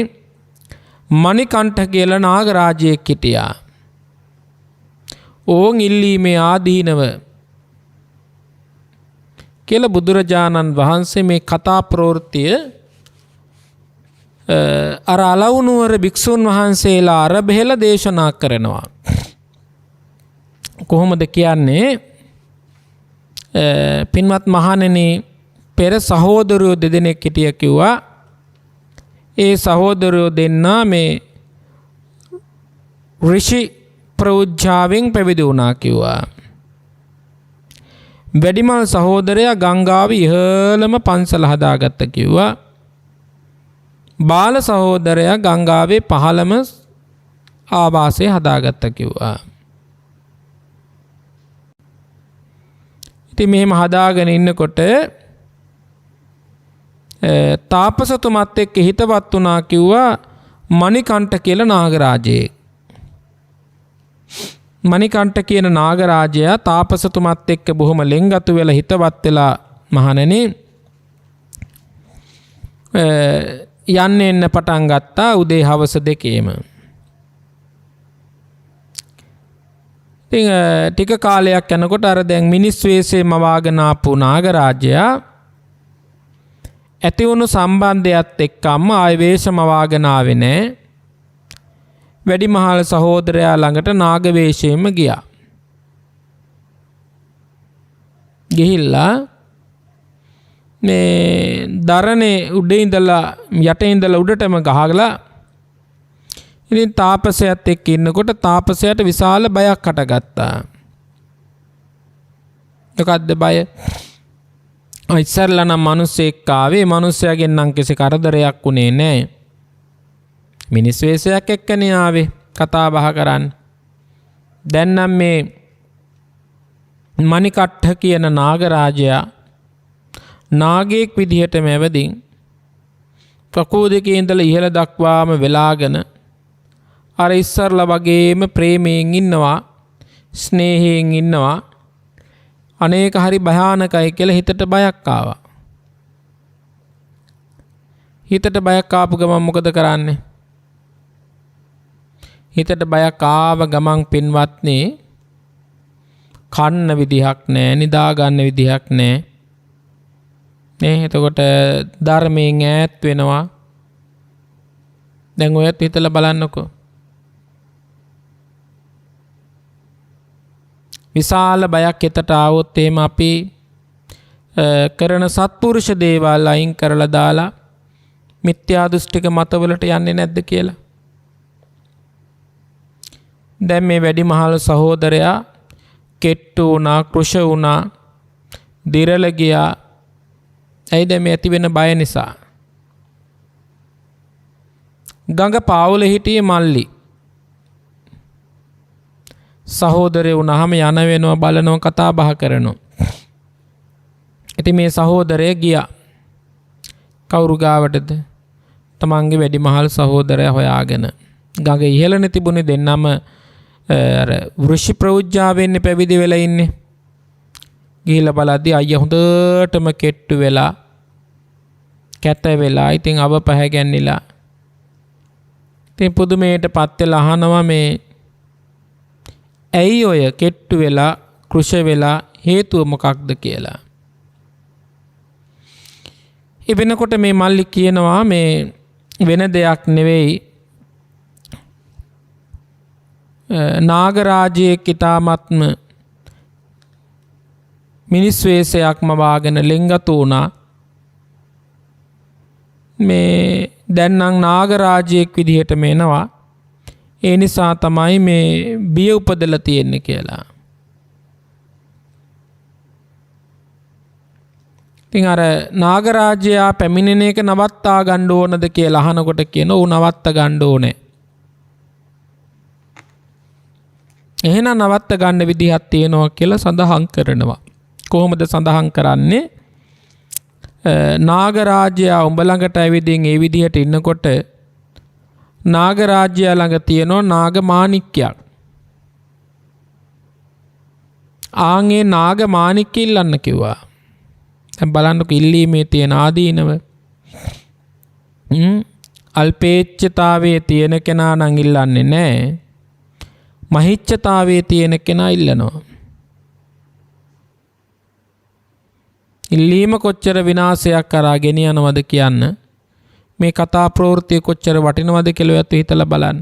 මණිකණ්ඨ කියලා නාගරාජයෙක් හිටියා. ඕන් ඉල්ලීමේ ආදීනව කියලා බුදුරජාණන් වහන්සේ මේ කතා ප්‍රවෘත්තිය අර අලව්නුවර භික්ෂුන් වහන්සේලා අරබෙහෙල දේශනා කරනවා. කොහොමද කියන්නේ? පින්වත් මහණෙනි පෙර සහෝදරයෝ දෙදෙනෙක් හිටිය කිව්වා. ඒ සහෝදරයෝ දෙන්නා මේ ඍෂි ප්‍රෞජ්ජාවෙන් පැවිදි වුණා කිව්වා. වැඩිමල් සහෝදරයා ගංගාවේ ඉහළම පන්සල හදාගත්ත කිව්වා. බාල සහෝදරයා ගංගාවේ පහළම ආවාසය හදාගත්ත කිව්වා. ඉතින් මෙහෙම හදාගෙන ඉන්නකොට තාපසතුමත් එක්ක හිතවත් වුණා කිව්වා මණිකණ්ඨ කියලා නාගරාජයෙක්. මණිකණ්ඨ කියන නාගරාජයා තාපසතුමත් එක්ක බොහොම ලෙන්ගතු වෙලා හිතවත් වෙලා මහණෙනි යන්න එන්න පටන් ගත්තා උදේ හවස දෙකේම. ඉතින් ටික කාලයක් යනකොට අර දැන් මිනිස් වෙස්ෙම වාගෙන ආපු නාගරාජයා ඇති වුණු සම්බන්ධයත් එක්කම ආය වේශම වාගෙන ආවේ නැහැ. වැඩිමහල් සහෝදරයා ළඟට නාග වේශයෙන්ම ගියා. ගිහිල්ලා මේ දරනේ උඩේ ඉඳලා යට ඉඳලා උඩටම ගහගලා ඉතින් තාපසයාත් එක්ක ඉන්නකොට තාපසයාට විශාල බයක් හටගත්තා. මොකද්ද බය? ඉස්සරලා නම් මිනිස්සෙක් ආවේ, මිනිස්සයාගෙන් නම් කිසි කරදරයක් උනේ නැහැ. මිනිස් වේශයක් එක්කනේ ආවේ කතා බහ කරන්න. දැන් නම් මේ මණිකට්ඨ කියන නාගරාජයා නාගයෙක් විදිහටම ඇවදින් කකුල් දෙකේ ඉඳලා ඉහළ දක්වාම වෙලාගෙන අර ඉස්සරලා වගේම ප්‍රේමයෙන් ඉන්නවා, ස්නේහයෙන් ඉන්නවා. අනේක හරි භයානකයි කියලා හිතට බයක් ආවා. හිතට බයක් ආපු ගමන් මොකද කරන්නේ? හිතට බයක් ආව ගමන් පින්වත්නි, කන්න විදිහක් නැහැ, නිදා ගන්න විදිහක් නැහැ. නේ එතකොට ධර්මයෙන් ඈත් වෙනවා. දැන් ඔයත් හිතලා බලන්නකෝ. විශාල බයක් හිතට ආවොත් එහෙම අපි කරන සත්පුරුෂ දේවල් අයින් කරලා දාලා මිත්‍යා දෘෂ්ටික මතවලට යන්නේ නැද්ද කියලා. දැන් මේ වැඩිමහල් සහෝදරයා කෙට්ටු වුණා, කෘෂ වුණා, දිරල ගියා. ඇයිද මේ ඇති වෙන බය නිසා? ගඟ පාවුලේ හිටියේ මල්ලි. සහෝදරය වුණාම යන වෙනවා, බලනවා, කතා බහ කරනවා. ඉතින් මේ සහෝදරය ගියා. කවුරු ගාවටද? තමන්ගේ වැඩිමහල් සහෝදරයා හොයාගෙන. ගඟ ඉහළනේ තිබුණේ දෙන්නම අර වෘෂි ප්‍රෞජ්‍යාවෙන් පැවිදි වෙලා ඉන්නේ. ගිහිල්ලා බලද්දී අයියා හොඳටම කෙට්ටු වෙලා, කැත වෙලා, ඉතින් අව පැහැගැන්නිලා. ඉතින් පුදුමයටපත් වෙලා අහනවා මේ ඇයි ඔය කෙට්ටු වෙලා, කෘෂ වෙලා, හේතුව මොකක්ද කියලා. ඒ වෙනකොට මේ මල්ලි කියනවා මේ වෙන දෙයක් නෙවෙයි, නාගරාජයේ කිතාමත්ම මිනිස් වේශයක්ම වාගෙන ලෙන්ගතු වුණා. මේ දැන් නම් නාගරාජයෙක් විදිහටම එනවා. ඒ නිසා තමයි මේ බිය උපදලා තියෙන්නේ කියලා. ඉතින් අර නාගරාජයා පැමිණෙන එක නවත්තා ගන්න ඕනද කියලා අහනකොට කියන ඌ නවත්ත ගන්න ඕනේ. එහෙනම් නවත්ත ගන්න විදිහක් තියෙනවා කියලා සඳහන් කරනවා. කොහොමද සඳහන් කරන්නේ? නාගරාජයා උඹ ළඟට ඇවිදින් ඒ විදිහට ඉන්නකොට නාගරාජයා ළඟ තියෙනවා නාග මාණික්කයක්. ආන්ගේ නාග මාණික්ක ඉල්ලන්න කිව්වා. දැන් බලන්නකො ඉල්ලීමේ තියෙන ආදීනව. අල්පේච්ඡතාවයේ තියෙන කෙනා නම් ඉල්ලන්නේ නැහැ. මහිච්ඡතාවයේ තියෙන කෙනා ඉල්ලනවා. ඉල්ලීම කොච්චර විනාශයක් කරා ගෙනියනවද කියන්න මේ කතා ප්‍රවෘත්ති කොච්චර වටිනවද කියලා ඔයත් හිතලා බලන්න.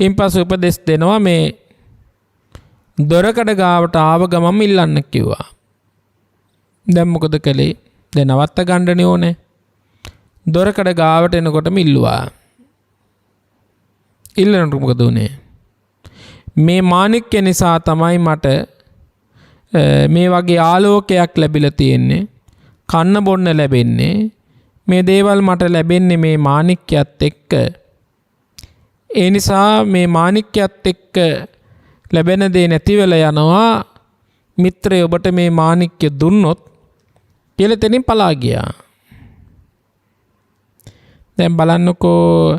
ඊපස්සේ උපදෙස් දෙනවා මේ දොරකඩ ගාවට ආව ගමම ඉල්ලන්න කිව්වා. දැන් මොකද කළේ? දැන් නවත්ත ගන්නනේ ඕනේ. දොරකඩ ගාවට එනකොටම ඉල්ලුවා. ඉල්ලනකොට මොකද උනේ? මේ මාණික්ය නිසා තමයි මට මේ වගේ ආලෝකයක් ලැබිලා තියෙන්නේ. කන්න බොන්න ලැබෙන්නේ. මේ දේවල් මට ලැබෙන්නේ මේ මාණික්යත් එක්ක. ඒ නිසා මේ මාණික්යත් එක්ක ලැබෙන දේ නැති වෙලා යනවා. මිත්‍රය ඔබට මේ මාණික්ය දුන්නොත් කියලා තනින් පලා ගියා. දැන් බලන්නකෝ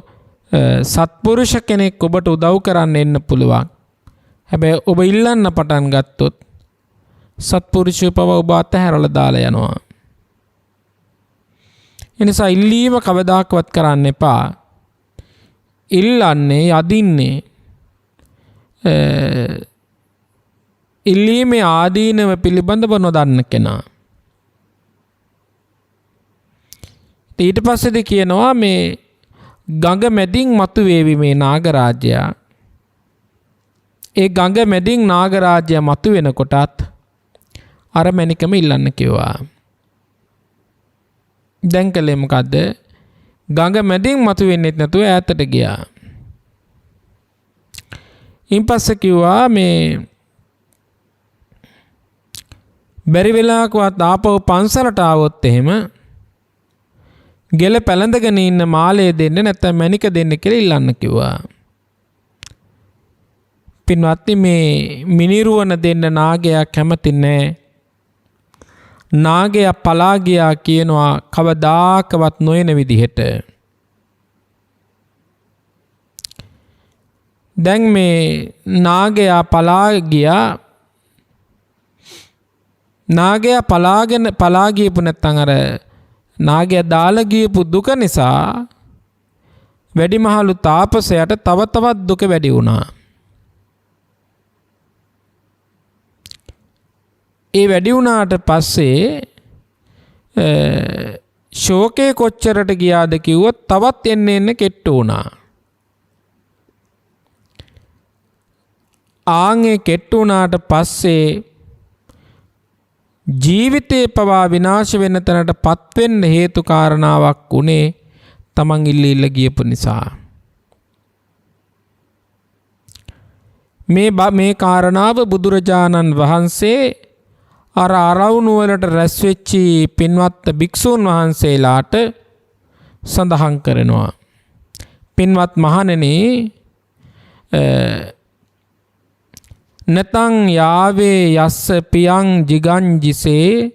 සත්පුරුෂ කෙනෙක් ඔබට උදව් කරන්න එන්න පුළුවන්. හැබැයි ඔබ ඉල්ලන්න පටන් ගත්තොත් සත්පුරුෂය පව ඔබ අතහැරලා දාලා යනවා. එනිසා ඉල්ලීම කවදාකවත් කරන්න එපා. ඉල්ලන්නේ යදින්නේ ඉල්ලීමේ ආදීනව පිළිබඳව නොදන්න කෙනා. ඊට පස්සේදී කියනවා මේ ගඟ මැදින් මතුවේවි මේ නාගරාජයා. ඒ ගඟ මැදින් නාගරාජයා මතුවෙනකොටත් අර මැණිකම ඉල්ලන්න කිව්වා. දැන් කලේ මොකද්ද? ගඟ මැදින් මතුවෙන්නෙත් නැතුව ඈතට ගියා. ඊපස්සේ කිව්වා මේ බැරි වෙලාවකවත් ආපහු පන්සලට ආවොත් එහෙම ගෙල පැලඳගෙන ඉන්න මාලය දෙන්න නැත්නම් මැණික දෙන්න කියලා ඉල්ලන්න කිව්වා. පින්වත්නි මේ මිනිරුවන දෙන්න නාගයා කැමති නැහැ. නාගයා පලා ගියා කියනවා කවදාකවත් නොයන විදිහට. දැන් මේ නාගයා පලා ගියපු නැත්නම් අර නාගයා දාලා ගියපු දුක නිසා වැඩිමහලු තාපසයාට තව තවත් දුක වැඩි වුණා. ඒ වැඩි වුණාට පස්සේ ශෝකේ කොච්චරට ගියාද කිව්වොත් තවත් එන්න කෙට්ටු වුණා. ආන්ගේ කෙට්ටු වුණාට පස්සේ ජීවිතේ පවා විනාශ වෙන තැනට පත් වෙන්න හේතු කාරණාවක් උනේ තමන් ඉල්ල ගියපු නිසා. මේ කාරණාව බුදුරජාණන් වහන්සේ අර අරවුණු වලට රැස් වෙච්චි පින්වත් භික්ෂූන් වහන්සේලාට සඳහන් කරනවා. පින්වත් මහණෙනි, නතං යාවේ යස්ස පියං ජිගංජිසේ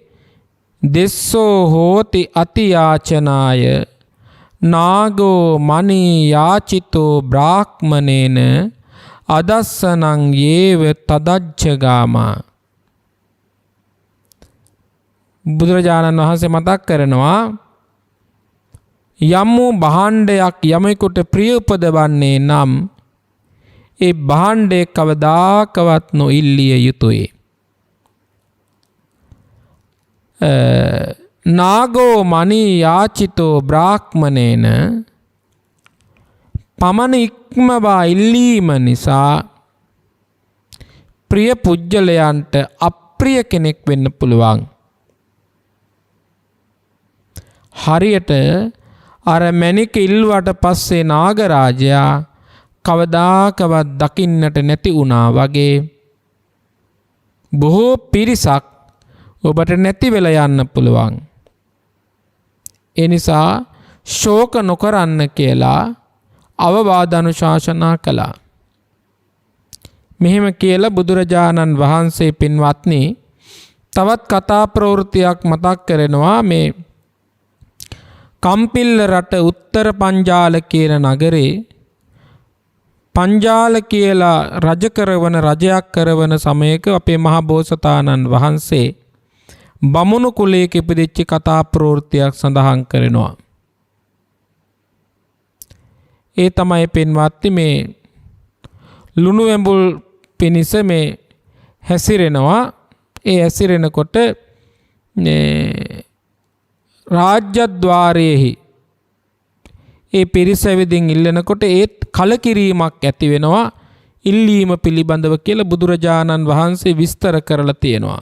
දෙස්සෝ හෝති අතියාචනාය නාගෝ මනී යාචිතෝ බ්‍රාහ්මනේන අදස්සනං යේව තදජ්ජගාමා. බුදුරජාණන් වහන්සේ මතක් කරනවා, යම් වූ භාණ්ඩයක් යමෙකුට ප්‍රිය උපදවන්නේ නම් ඒ භාණ්ඩය කවදාකවත් නොඉල්ලිය යුතුය. නාගෝ මනී යාචිතෝ බ්‍රාහ්මනේන, පමණ ඉක්මවා ඉල්ලීම නිසා ප්‍රිය පුජ්‍යලයන්ට අප්‍රිය කෙනෙක් වෙන්න පුළුවන්. හරියට අර මැණික ඉල්ලුවට පස්සේ නාගරාජයා කවදාකවත් දකින්නට නැති වුණා වගේ බොහෝ පිරිසක් ඔබට නැති වෙලා යන්න පුළුවන්. ඒ නිසා ශෝක නොකරන්න කියලා අවවාද අනුශාසනා කළා. මෙහෙම කියලා බුදුරජාණන් වහන්සේ පින්වත්නි තවත් කතා ප්‍රවෘත්තියක් මතක් කරනවා. මේ කම්පිල්ල රට උත්තර පංජාල කියන නගරේ පංජාල කියලා රජයක් කරවන සමයක අපේ මහා බෝසතාණන් වහන්සේ බමුණු කුලයක ඉපදිච්ච කතා ප්‍රවෘත්තියක් සඳහන් කරනවා. ඒ තමයි පින්වත්නි මේ ලුණු ඇඹුල් පිනිස මේ හැසිරෙනවා. ඒ හැසිරෙනකොට රාජ්‍යද්වාරයේහි ඒ පිරිස ඇවිදින් ඉල්ලනකොට ඒත් කලකිරීමක් ඇති වෙනවා ඉල්ලීම පිළිබඳව කියලා බුදුරජාණන් වහන්සේ විස්තර කරලා තියෙනවා.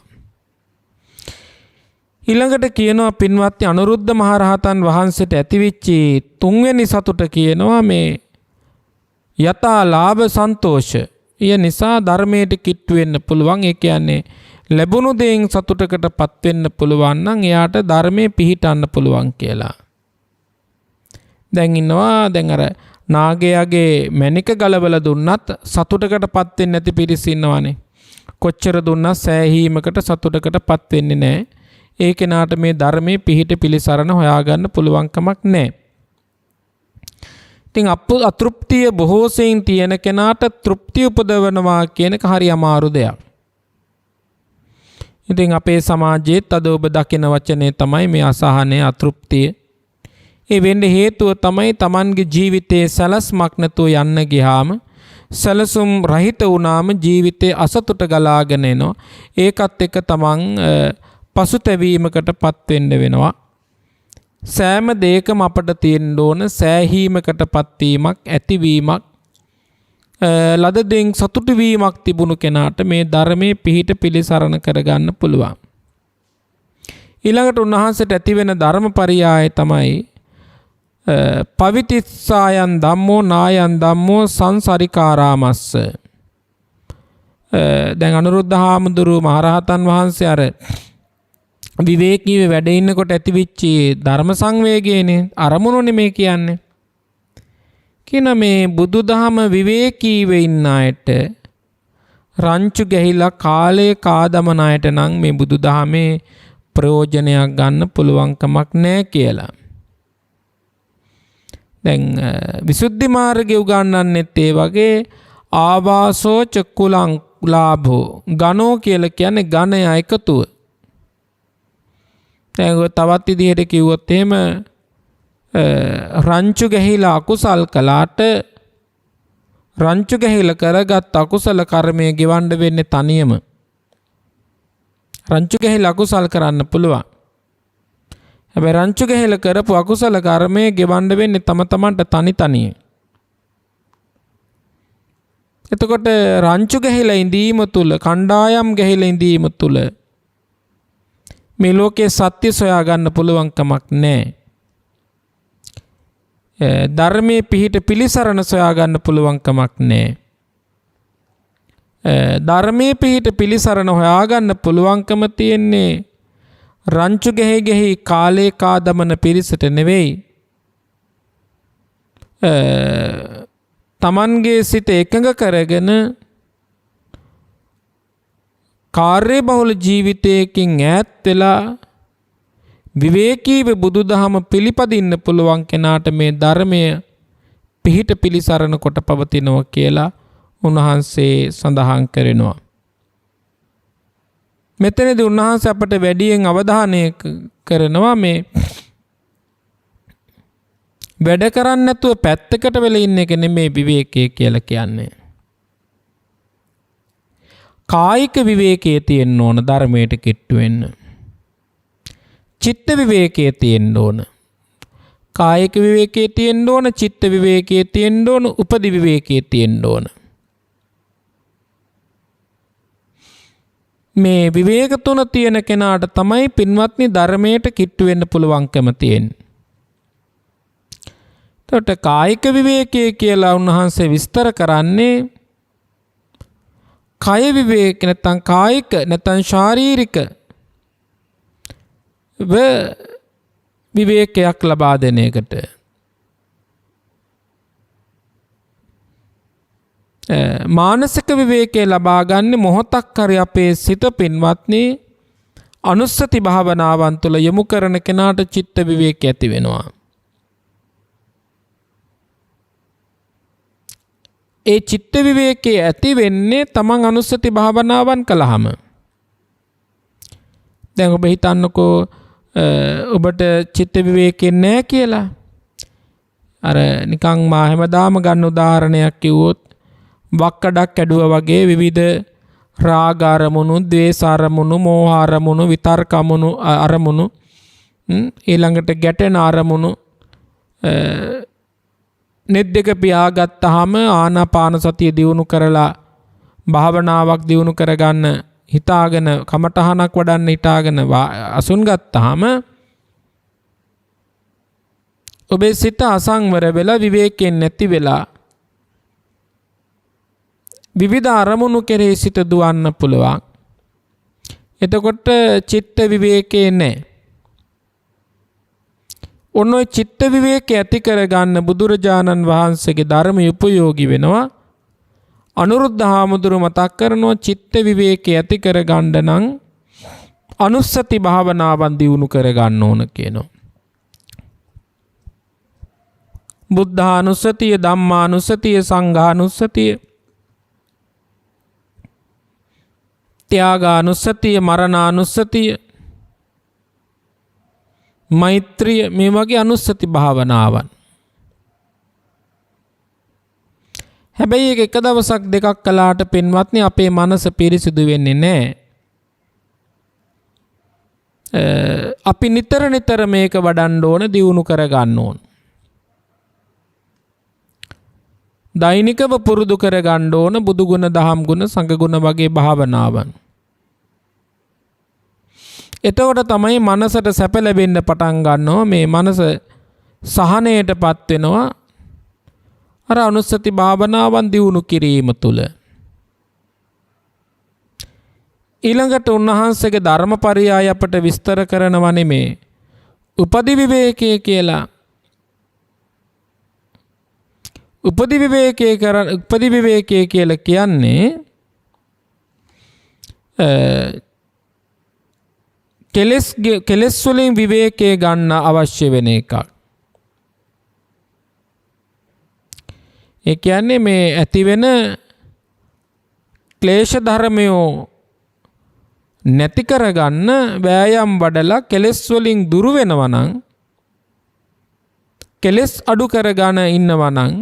ඊළඟට කියනවා පින්වත්නි අනුරුද්ධ මහරහතන් වහන්සේට ඇතිවිච්චි තුන්වෙනි සතුට කියනවා මේ යතා ලාභ සන්තෝෂ. ඊය නිසා ධර්මයට කිට්ටු වෙන්න පුළුවන්. ඒ කියන්නේ ලැබුණු දෙයින් සතුටකටපත් වෙන්න පුළුවන් නම් එයාට ධර්මයේ පිහිටන්න පුළුවන් කියලා. දැන් අර නාගයාගේ මැණික ගලවලා දුන්නත් සතුටකටපත් වෙන්නේ නැති පිරිස ඉන්නවානේ. කොච්චර දුන්නත් සෑහීමකට සතුටකටපත් වෙන්නේ නැහැ. ඒ කෙනාට මේ ධර්මයේ පිහිට පිළිසරණ හොයාගන්න පුළුවන් කමක් නැහැ. ඉතින් අතෘප්තිය බොහෝ සෙයින් තියෙන කෙනාට තෘප්තිය උපදවනවා කියන එක හරි අමාරු දෙයක්. ඉතින් අපේ සමාජයේත් අද ඔබ දකින වචනේ තමයි මේ අසහනය, අතෘප්තිය. ඒ වෙන්න හේතුව තමයි Tamanගේ ජීවිතයේ සැලස්මක් නැතුව යන්න ගියාම සැලසුම් රහිත වුණාම ජීවිතේ අසතුට ගලාගෙන එනවා. ඒකත් එක්ක Taman පසුතැවීමකටපත් වෙන්න වෙනවා. සෑම දෙයකම අපට තියෙන්න ඕන සෑහීමකටපත් වීමක්, ඇතිවීමක්, ලද දෙයින් සතුටු වීමක් තිබුණු කෙනාට මේ ධර්මයේ පිහිට පිළිසරණ කරගන්න පුළුවන්. ඊළඟට උන්වහන්සේට ඇති වෙන ධර්මපරියාය තමයි පවිතිස්සායන් ධම්මෝ නායන් ධම්මෝ සංසරිකාරාමස්ස. දැන් අනුරුද්ධ හාමුදුරුවෝ මහරහතන් වහන්සේ අර විවේකීව වැඩ ඉන්නකොට ඇතිවිච්ච ධර්ම සංවේගයනේ අරමුණුනේ මේ කියන්නේ. කියන මේ බුදුදහම විවේකීව ඉන්න අයට රංචු ගැහිලා කාලේ කාදමන අයට නම් මේ බුදුදහමේ ප්‍රයෝජනයක් ගන්න පුළුවන් කමක් නැහැ කියලා. දැන් විසුද්ධි මාර්ගය උගන්වන්නෙත් ඒ වගේ ආවාසෝ චකුලං ලාභෝ ගණෝ කියලා කියන්නේ ගණය එකතුව. දැන් තවත් විදිහට කිව්වොත් එහෙම රංචු ගැහිලා අකුසල් කළාට රංචු ගැහිලා කරගත් අකුසල කර්මය ගෙවන්න වෙන්නේ තනියම. රංචු ගැහිලා අකුසල් කරන්න පුළුවන්. හැබැයි රංචු ගැහිලා කරපු අකුසල කර්මය ගෙවන්න වෙන්නේ තම තමන්ට තනි තනියෙන්. එතකොට රංචු ගැහිලා ඉඳීම තුල කණ්ඩායම් ගැහිලා ඉඳීම තුල මේ ලෝකේ සත්‍ය සොයා ගන්න පුළුවන් කමක් නැහැ. ධර්මයේ පිහිට පිළිසරණ සොයා ගන්න පුළුවන් කමක් නැහැ. ධර්මයේ පිහිට පිළිසරණ හොයා ගන්න පුළුවන්කම තියෙන්නේ රංචු ගැහි ගැහි කාලේ කාදමන පිරිසට නෙවෙයි. තමන්ගේ සිත එකඟ කරගෙන කාර්ය බහුල ජීවිතයකින් ඈත් වෙලා විවේකීව බුදුදහම පිළිපදින්න පුළුවන් කෙනාට මේ ධර්මය පිහිට පිළිසරණ කොට පවතිනවා කියලා උන්වහන්සේ සඳහන් කරනවා. මෙතනදී උන්වහන්සේ අපට වැඩියෙන් අවධානය කරනවා මේ වැඩ කරන්නේ නැතුව පැත්තකට වෙලා ඉන්න එක නෙමේ විවේකයේ කියලා කියන්නේ. කායික විවේකයේ තියෙන්න ඕන ධර්මයට කිට්ටු වෙන්න. චිත්ත විවේකයේ තියෙන්න ඕන. කායික විවේකයේ තියෙන්න ඕන, චිත්ත විවේකයේ තියෙන්න ඕන, උපදි විවේකයේ තියෙන්න ඕන. මේ විවේක තුන තියෙන කෙනාට තමයි පින්වත්නි ධර්මයට කිට්ටු වෙන්න පුළුවන්කම තියෙන්නේ. එතකොට කායික විවේකයේ කියලා උන්වහන්සේ විස්තර කරන්නේ කය විවේක නැත්නම් කායික නැත්නම් ශාරීරික විවේකයක් ලබා දෙන එකට. මානසික විවේකයේ ලබා ගන්න මොහොතක් හරි අපේ සිත පින්වත්නි අනුස්සති භාවනාවන් තුළ යොමු කරන කෙනාට චිත්ත විවේකය ඇති වෙනවා. ඒ චිත්ත විවේකයේ ඇති වෙන්නේ තමන් අනුස්සති භාවනාවන් කළාම. දැන් ඔබ හිතන්නකෝ ඔබට චිත්ත විවේකේ නැහැ කියලා. අර නිකන් මා හැමදාම ගන්න උදාහරණයක් කිව්වොත් වක්කඩක් ඇදුවා වගේ විවිධ රාග අරමුණු, ද්වේෂ අරමුණු, මෝහ අරමුණු, විතර්ක අරමුණු, ඊළඟට ගැටෙන අරමුණු නෙත් දෙක පියාගත්තාම ආනාපාන සතිය දියුණු කරලා භාවනාවක් දියුණු කරගන්න හිතාගෙන කමටහනක් වඩන්න හිතාගෙන අසුන් ගත්තාම ඔබේ සිත අසංවර වෙලා විවේකයෙන් නැති වෙලා විවිධ අරමුණු කෙරෙහි සිත දුවන්න පුළුවන්. එතකොට චිත්ත විවේකේ නැහැ. ඔන්න ඔය චිත්ත විවේකේ ඇති කරගන්න බුදුරජාණන් වහන්සේගේ ධර්මය උපයෝගී වෙනවා. අනුරුද්ධ හාමුදුරුව මතක් කරනවා චිත්ත විවේකේ ඇති කරගන්න නම් අනුස්සති භාවනාවන් දියුණු කරගන්න ඕන කියනවා. බුද්ධානුස්සතිය, ධම්මානුස්සතිය, සංඝානුස්සතිය, ත්‍යාගානුස්සතිය, මරණානුස්සතිය, මෛත්‍රිය, මේ වගේ අනුස්සති භාවනාවන්. හැබැයි ඒක එක දවසක් දෙකක් කළාට පින්වත්නි අපේ මනස පිරිසිදු වෙන්නේ නැහැ. අපි නිතර නිතර මේක වඩන්න ඕන, දියුණු කරගන්න ඕන. දෛනිකව පුරුදු කරගන්න ඕන බුදු ගුණ, දහම් ගුණ, සංඝ ගුණ වගේ භාවනාවන්. එතකොට තමයි මනසට සැප ලැබෙන්න පටන් ගන්නවා. මේ මනස සහනයටපත් වෙනවා අර අනුස්සති භාවනාවන් දියුණු කිරීම තුළ. ඊළඟට උන්වහන්සේගේ ධර්මපරියාය අපට විස්තර කරනවා නෙමේ උපදි විවේකයේ කියලා. උපදි විවේකයේ කියලා කියන්නේ කෙලෙස් වලින් විවේකයේ ගන්න අවශ්‍ය වෙන එකක්. ඒ කියන්නේ මේ ඇති වෙන ක්ලේශ ධර්මයෝ නැති කරගන්න වෑයම් වඩලා කෙලෙස් වලින් දුරු වෙනවා නම් කෙලෙස් අඩු කරගෙන ඉන්නවා නම්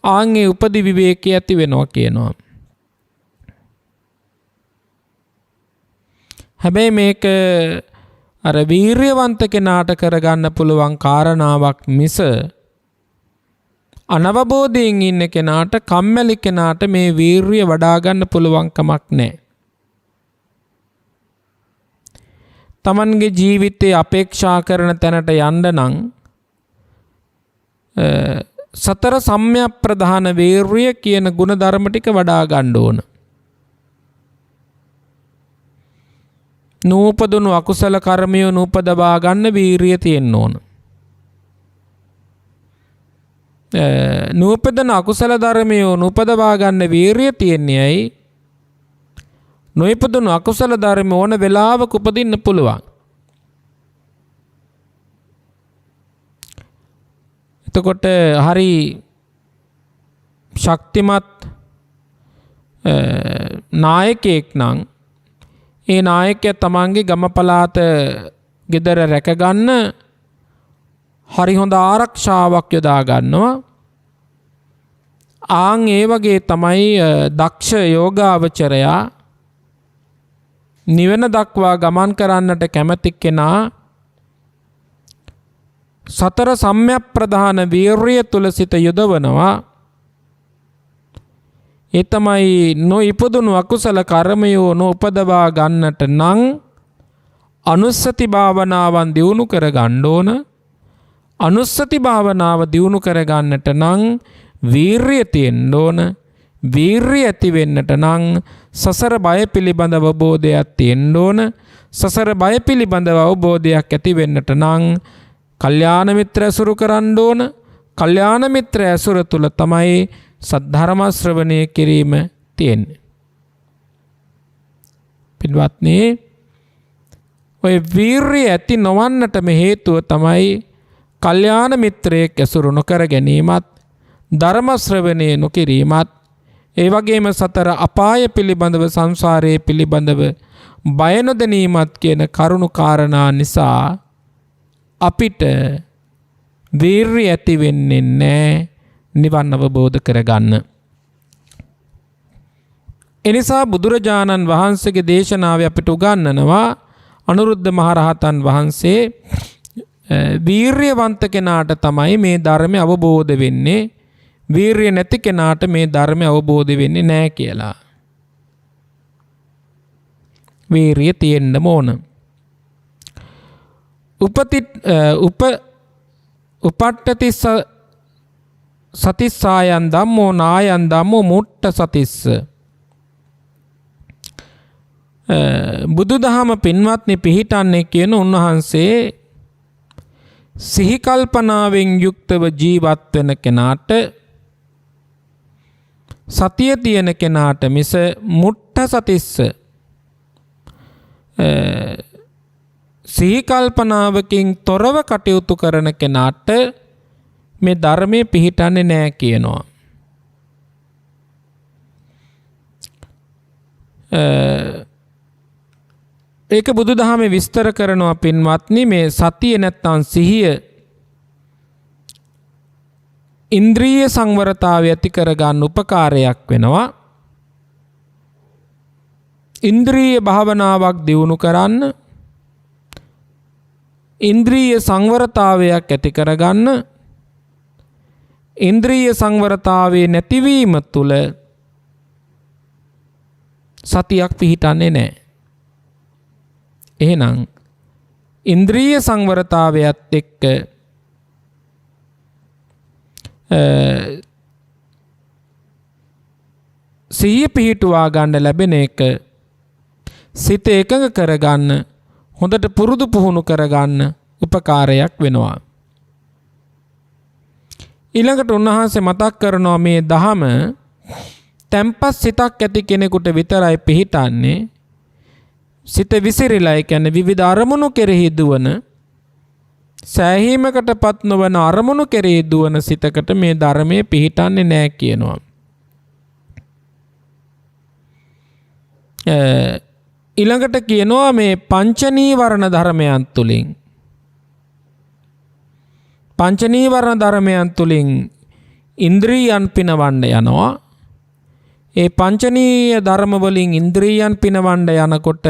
ආන්ගේ උපදි විවේකී ඇති වෙනවා කියනවා. හැබැයි මේක අර වීරියවන්ත කෙනාට කරගන්න පුළුවන් කාරණාවක් මිස අනවබෝධයෙන් ඉන්න කෙනාට කම්මැලි කෙනාට මේ වීරිය වඩා ගන්න පුළුවන් කමක් නැහැ. තමන්ගේ ජීවිතේ අපේක්ෂා කරන තැනට යන්න නම් සතර සම්‍යක් ප්‍රධාන වීරිය කියන ගුණ ධර්ම ටික වඩා ගන්න ඕන. නූපදුණු අකුසල කර්මය නූපදවා ගන්න වීරිය තියෙන්න ඕන. නූපදන අකුසල ධර්මය නූපදවා ගන්න වීරිය තියන්නේ ඇයි? නොයිපදුණු අකුසල ධර්ම ඕන වෙලාවක උපදින්න පුළුවන්. එතකොට හරි ශක්තිමත් නායකයෙක් නම් ඒ නායකයා තමන්ගේ ගම පළාත ගෙදර රැකගන්න හරි හොඳ ආරක්ෂාවක් යොදා ගන්නවා. ආන් ඒ වගේ තමයි දක්ෂ යෝගාවචරයා නිවන දක්වා ගමන් කරන්නට කැමති කෙනා සතර සම්‍යක් ප්‍රධාන වීරිය තුල සිත යොදවනවා. ඒ තමයි නොඉපදුණු අකුසල කර්මයෝ නොඋපදවා ගන්නට නම් අනුස්සති භාවනාවන් දියුණු කර ගන්න ඕන. අනුස්සති භාවනාව දියුණු කර ගන්නට නම් වීරිය තියෙන්න ඕන. වීරිය ඇති වෙන්නට නම් සසර බය පිළිබඳව අවබෝධයක් තියෙන්න ඕන. සසර බය පිළිබඳව අවබෝධයක් ඇති වෙන්නට නම් කල්යාණ මිත්‍ර ඇසුරු කරන්න ඕන. කල්යාණ මිත්‍ර ඇසුර තුල තමයි සද්ධර්ම ශ්‍රවණය කිරීම තියෙන්නේ. පින්වත්නි, ඔය වීරිය ඇති නොවන්නටම හේතුව තමයි කල්යාණ මිත්‍රයෙක් ඇසුරු නොකර ගැනීමත්, ධර්ම ශ්‍රවණය නොකිරීමත්, ඒ වගේම සතර අපාය පිළිබඳව සංසාරයේ පිළිබඳව බය නොදැනීමත් කියන කරුණු කාරණා නිසා අපිට වීරිය ඇති වෙන්නේ නැහැ නිවන් අවබෝධ කරගන්න. එනිසා බුදුරජාණන් වහන්සේගේ දේශනාවේ අපිට උගන්වනවා අනුරුද්ධ මහරහතන් වහන්සේ වීරියවන්ත කෙනාට තමයි මේ ධර්මය අවබෝධ වෙන්නේ. වීරිය නැති කෙනාට මේ ධර්මය අවබෝධ වෙන්නේ නැහැ කියලා. වීරිය තියෙන්න ඕන. උපට්ඨති සතිස්සායන් ධම්මෝ නායන් ධම්මෝ මුට්ට සතිස්ස. බුදුදහම පින්වත්නි පිහිටන්නේ කියන උන්වහන්සේ සිහි කල්පනාවෙන් යුක්තව ජීවත් වෙන කෙනාට, සතිය තියෙන කෙනාට මිස මුට්ට සතිස්ස සිහි කල්පනාවකින් තොරව කටයුතු කරන කෙනාට මේ ධර්මයේ පිහිටන්නේ නැහැ කියනවා. ඒක බුදුදහමේ විස්තර කරනවා පින්වත්නි. මේ සතිය නැත්තම් සිහිය ඉන්ද්‍රිය සංවරතාවය ඇති කරගන්න උපකාරයක් වෙනවා. ඉන්ද්‍රිය භාවනාවක් දියුණු කරන්න, ඉන්ද්‍රිය සංවරතාවයක් ඇති කරගන්න, ඉන්ද්‍රිය සංවරතාවයේ නැතිවීම තුළ සතියක් පිහිටන්නේ නැහැ. එහෙනම් ඉන්ද්‍රිය සංවරතාවයත් එක්ක සිහිය පිහිටුවා ගන්න ලැබෙන එක, සිත එකඟ කරගන්න, හොඳට පුරුදු පුහුණු කරගන්න උපකාරයක් වෙනවා. ඊළඟට උන්වහන්සේ මතක් කරනවා මේ දහම තැම්පත් සිතක් ඇති කෙනෙකුට විතරයි පිහිටන්නේ. සිත විසිරිලා, ඒ කියන්නේ විවිධ අරමුණු කෙරෙහි දුවන, සෑහීමකටපත් නොවන අරමුණු කෙරෙහි දුවන සිතකට මේ ධර්මයේ පිහිටන්නේ නැහැ කියනවා. ඊළඟට කියනවා මේ පංච නීවරණ ධර්මයන් තුලින් පංච නීවරණ ධර්මයන් තුලින් ඉන්ද්‍රියයන් පිනවන්න යනවා. ඒ පංචනීය ධර්ම වලින් ඉන්ද්‍රියයන් පිනවන්න යනකොට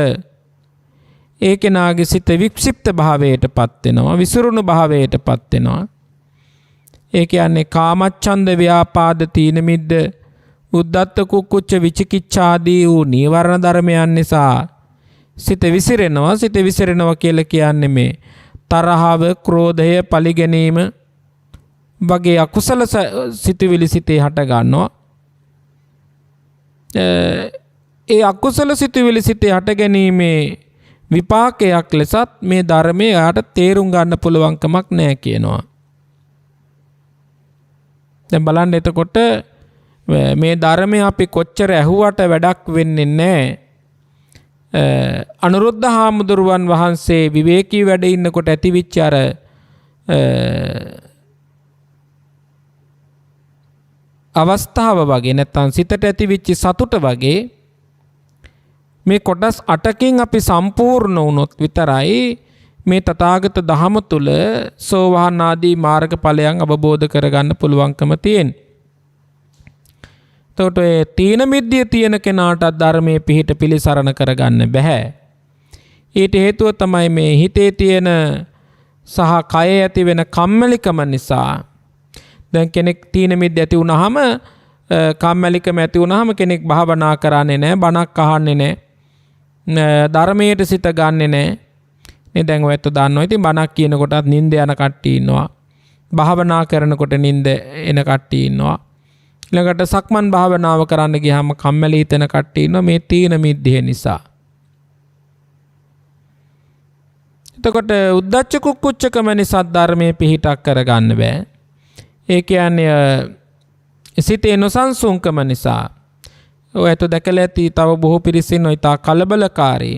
ඒ කෙනාගේ සිත වික්ෂිප්ත භාවයටපත් වෙනවා, විසිරුණු භාවයටපත් වෙනවා. ඒ කියන්නේ කාමච්ඡන්ද, ව්‍යාපාද, තීන මිද්ද, උද්ධච්ච, කුක්කුච්ච, විචිකිච්ඡාදී වූ නීවරණ ධර්මයන් නිසා සිත විසිරෙනවා. සිත විසිරෙනවා කියලා කියන්නේ මේ තරහව, ක්‍රෝධය, පලිගැනීම වගේ අකුසල සිතුවිලි සිතේ හට ගන්නවා. ඒ අකුසල සිතුවිලි සිතේ හට ගැනීමේ විපාකයක් ලෙසත් මේ ධර්මයේ යාට තේරුම් ගන්න පුළුවන්කමක් නැහැ කියනවා. දැන් බලන්න එතකොට මේ ධර්මය අපි කොච්චර ඇහුවට වැඩක් වෙන්නේ නැහැ. අනුරුද්ධ හාමුදුරුවන් වහන්සේ විවේකී වැඩ ඉන්නකොට ඇතිවිච්ච අර අවස්ථාව වගේ නැත්තම් සිතට ඇතිවිච්ච සතුට වගේ මේ කොටස් 8කින් අපි සම්පූර්ණ වුණොත් විතරයි මේ තථාගත ධහම තුල සෝවාන් ආදී මාර්ගඵලයන් අවබෝධ කරගන්න පුළුවන්කම තියෙන්නේ. එතකොට ඒ තීන මිද්දිය තියෙන කෙනාට ධර්මයේ පිහිට පිළිසරණ කරගන්න බෑ. ඊට හේතුව තමයි මේ හිතේ තියෙන සහ කයේ ඇති වෙන කම්මැලිකම නිසා. දැන් කෙනෙක් තීන මිද්ද ඇති වුනහම කම්මැලිකම ඇති වුනහම කෙනෙක් භාවනා කරන්නේ නැහැ, බණක් අහන්නේ නැහැ, ධර්මයට සිත ගන්නෙ නැහැ. නේ දැන් ඔයත් දන්නවා. ඉතින් බණක් කියනකොටත් නිින්ද යන කට්ටිය ඉන්නවා. භාවනා කරනකොට නිින්ද එන කට්ටිය ඉන්නවා. ඊළඟට සක්මන් භාවනාව කරන්න ගියාම කම්මැලි හිතෙන කට්ටිය ඉන්නවා මේ තීන මිද්දේ නිසා. එතකොට උද්ධච්ච කුක්කුච්චකම නිසා ධර්මයේ පිහිටක් කරගන්න බෑ. ඒ කියන්නේ සිතේ නොසන්සුන්කම නිසා. ඔයත් දැකලා ඇති තව බොහෝ පිරිස ඉන්නවා ඊට කලබලකාරී.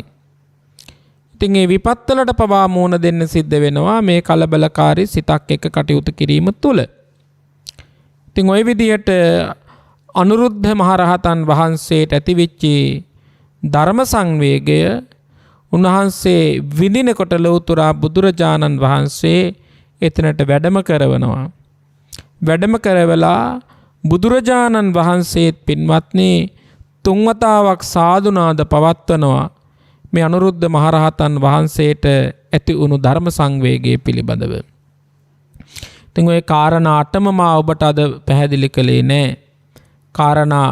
ඉතින් මේ විපත්වලට පවා මූණ දෙන්න සිද්ධ වෙනවා මේ කලබලකාරී සිතක් එක්ක කටයුතු කිරීම තුළ. ඉතින් ওই විදිහට අනුරුද්ධ මහරහතන් වහන්සේට ඇතිවෙච්ච ධර්ම සංවේගය උන්වහන්සේ විඳිනකොට ලෞතර බුදුරජාණන් වහන්සේ එතනට වැඩම කරවනවා. වැඩම කරවලා බුදුරජාණන් වහන්සේත් පින්වත්නි තුන්වතාවක් සාදුනාද පවත්වනවා මේ අනුරුද්ධ මහරහතන් වහන්සේට ඇති වුණු ධර්ම සංවේගය පිළිබඳව. ඉතින් ඔය කාරණා 8ම මා ඔබට අද පැහැදිලි කළේ නෑ. කාරණා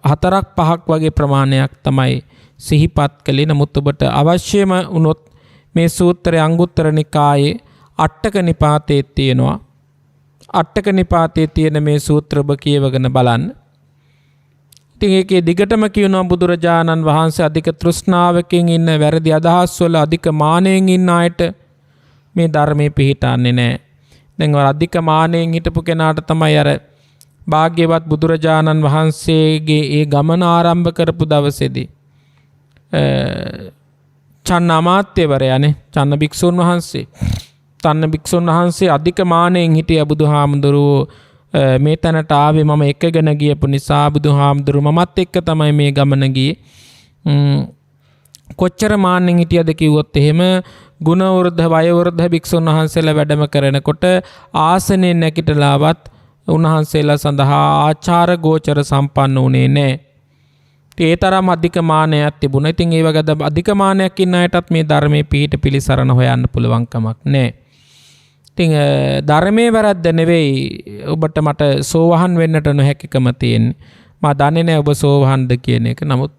4ක් 5ක් වගේ ප්‍රමාණයක් තමයි සිහිපත් කළේ. නමුත් ඔබට අවශ්‍යම වුණොත් මේ සූත්‍රය අංගුත්තර නිකායේ අට්ඨක නිපාතයේ තියෙනවා. අට්ඨක නිපාතයේ තියෙන මේ සූත්‍ර ඔබ කියවගෙන බලන්න. ඉතින් ඒකේ දිගටම කියනවා බුදුරජාණන් වහන්සේ අධික තෘෂ්ණාවකින් ඉන්න වැරදි අදහස් වල අධික මානෙන් ඉන්න අයට මේ ධර්මයේ පිහිටන්නේ නැහැ. දැන් ඔය අධික මානෙන් හිටපු කෙනාට තමයි අර භාග්‍යවත් බුදුරජාණන් වහන්සේගේ ඒ ගමන ආරම්භ කරපු දවසේදී චන්න අමාත්‍යවරයානේ චන්න භික්ෂුන් වහන්සේ තන්න භික්ෂුන් වහන්සේ අධික මානෙන් හිටිය බුදුහාමුදුරුවෝ මේ තැනට ආවේ මම එකගෙන ගියපු නිසා බුදුහාමුදුරුවෝ මමත් එක්ක තමයි මේ ගමන ගියේ. කොච්චර මාන්නෙන් හිටියද කිව්වොත් එහෙම ගුණවෘද්ධ වයවෘද්ධ භික්ෂුන් වහන්සේලා වැඩම කරනකොට ආසනෙ නැගිටලාවත් උන්වහන්සේලා සඳහා ආචාර ගෝචර සම්පන්න වුණේ නැහැ. ඒ තරම් අධික මානයක් තිබුණා. ඉතින් ඒ වගේ අධික මානයක් ඉන්න අයටත් මේ ධර්මයේ පිහිට පිළිසරණ හොයන්න පුළුවන් කමක් නැහැ. ඉතින් ධර්මයේ වැරද්ද නෙවෙයි ඔබට මට සෝවහන් වෙන්නට නොහැකිකම තියෙන්නේ. මා දන්නේ නැහැ ඔබ සෝවහන්ද කියන එක. නමුත්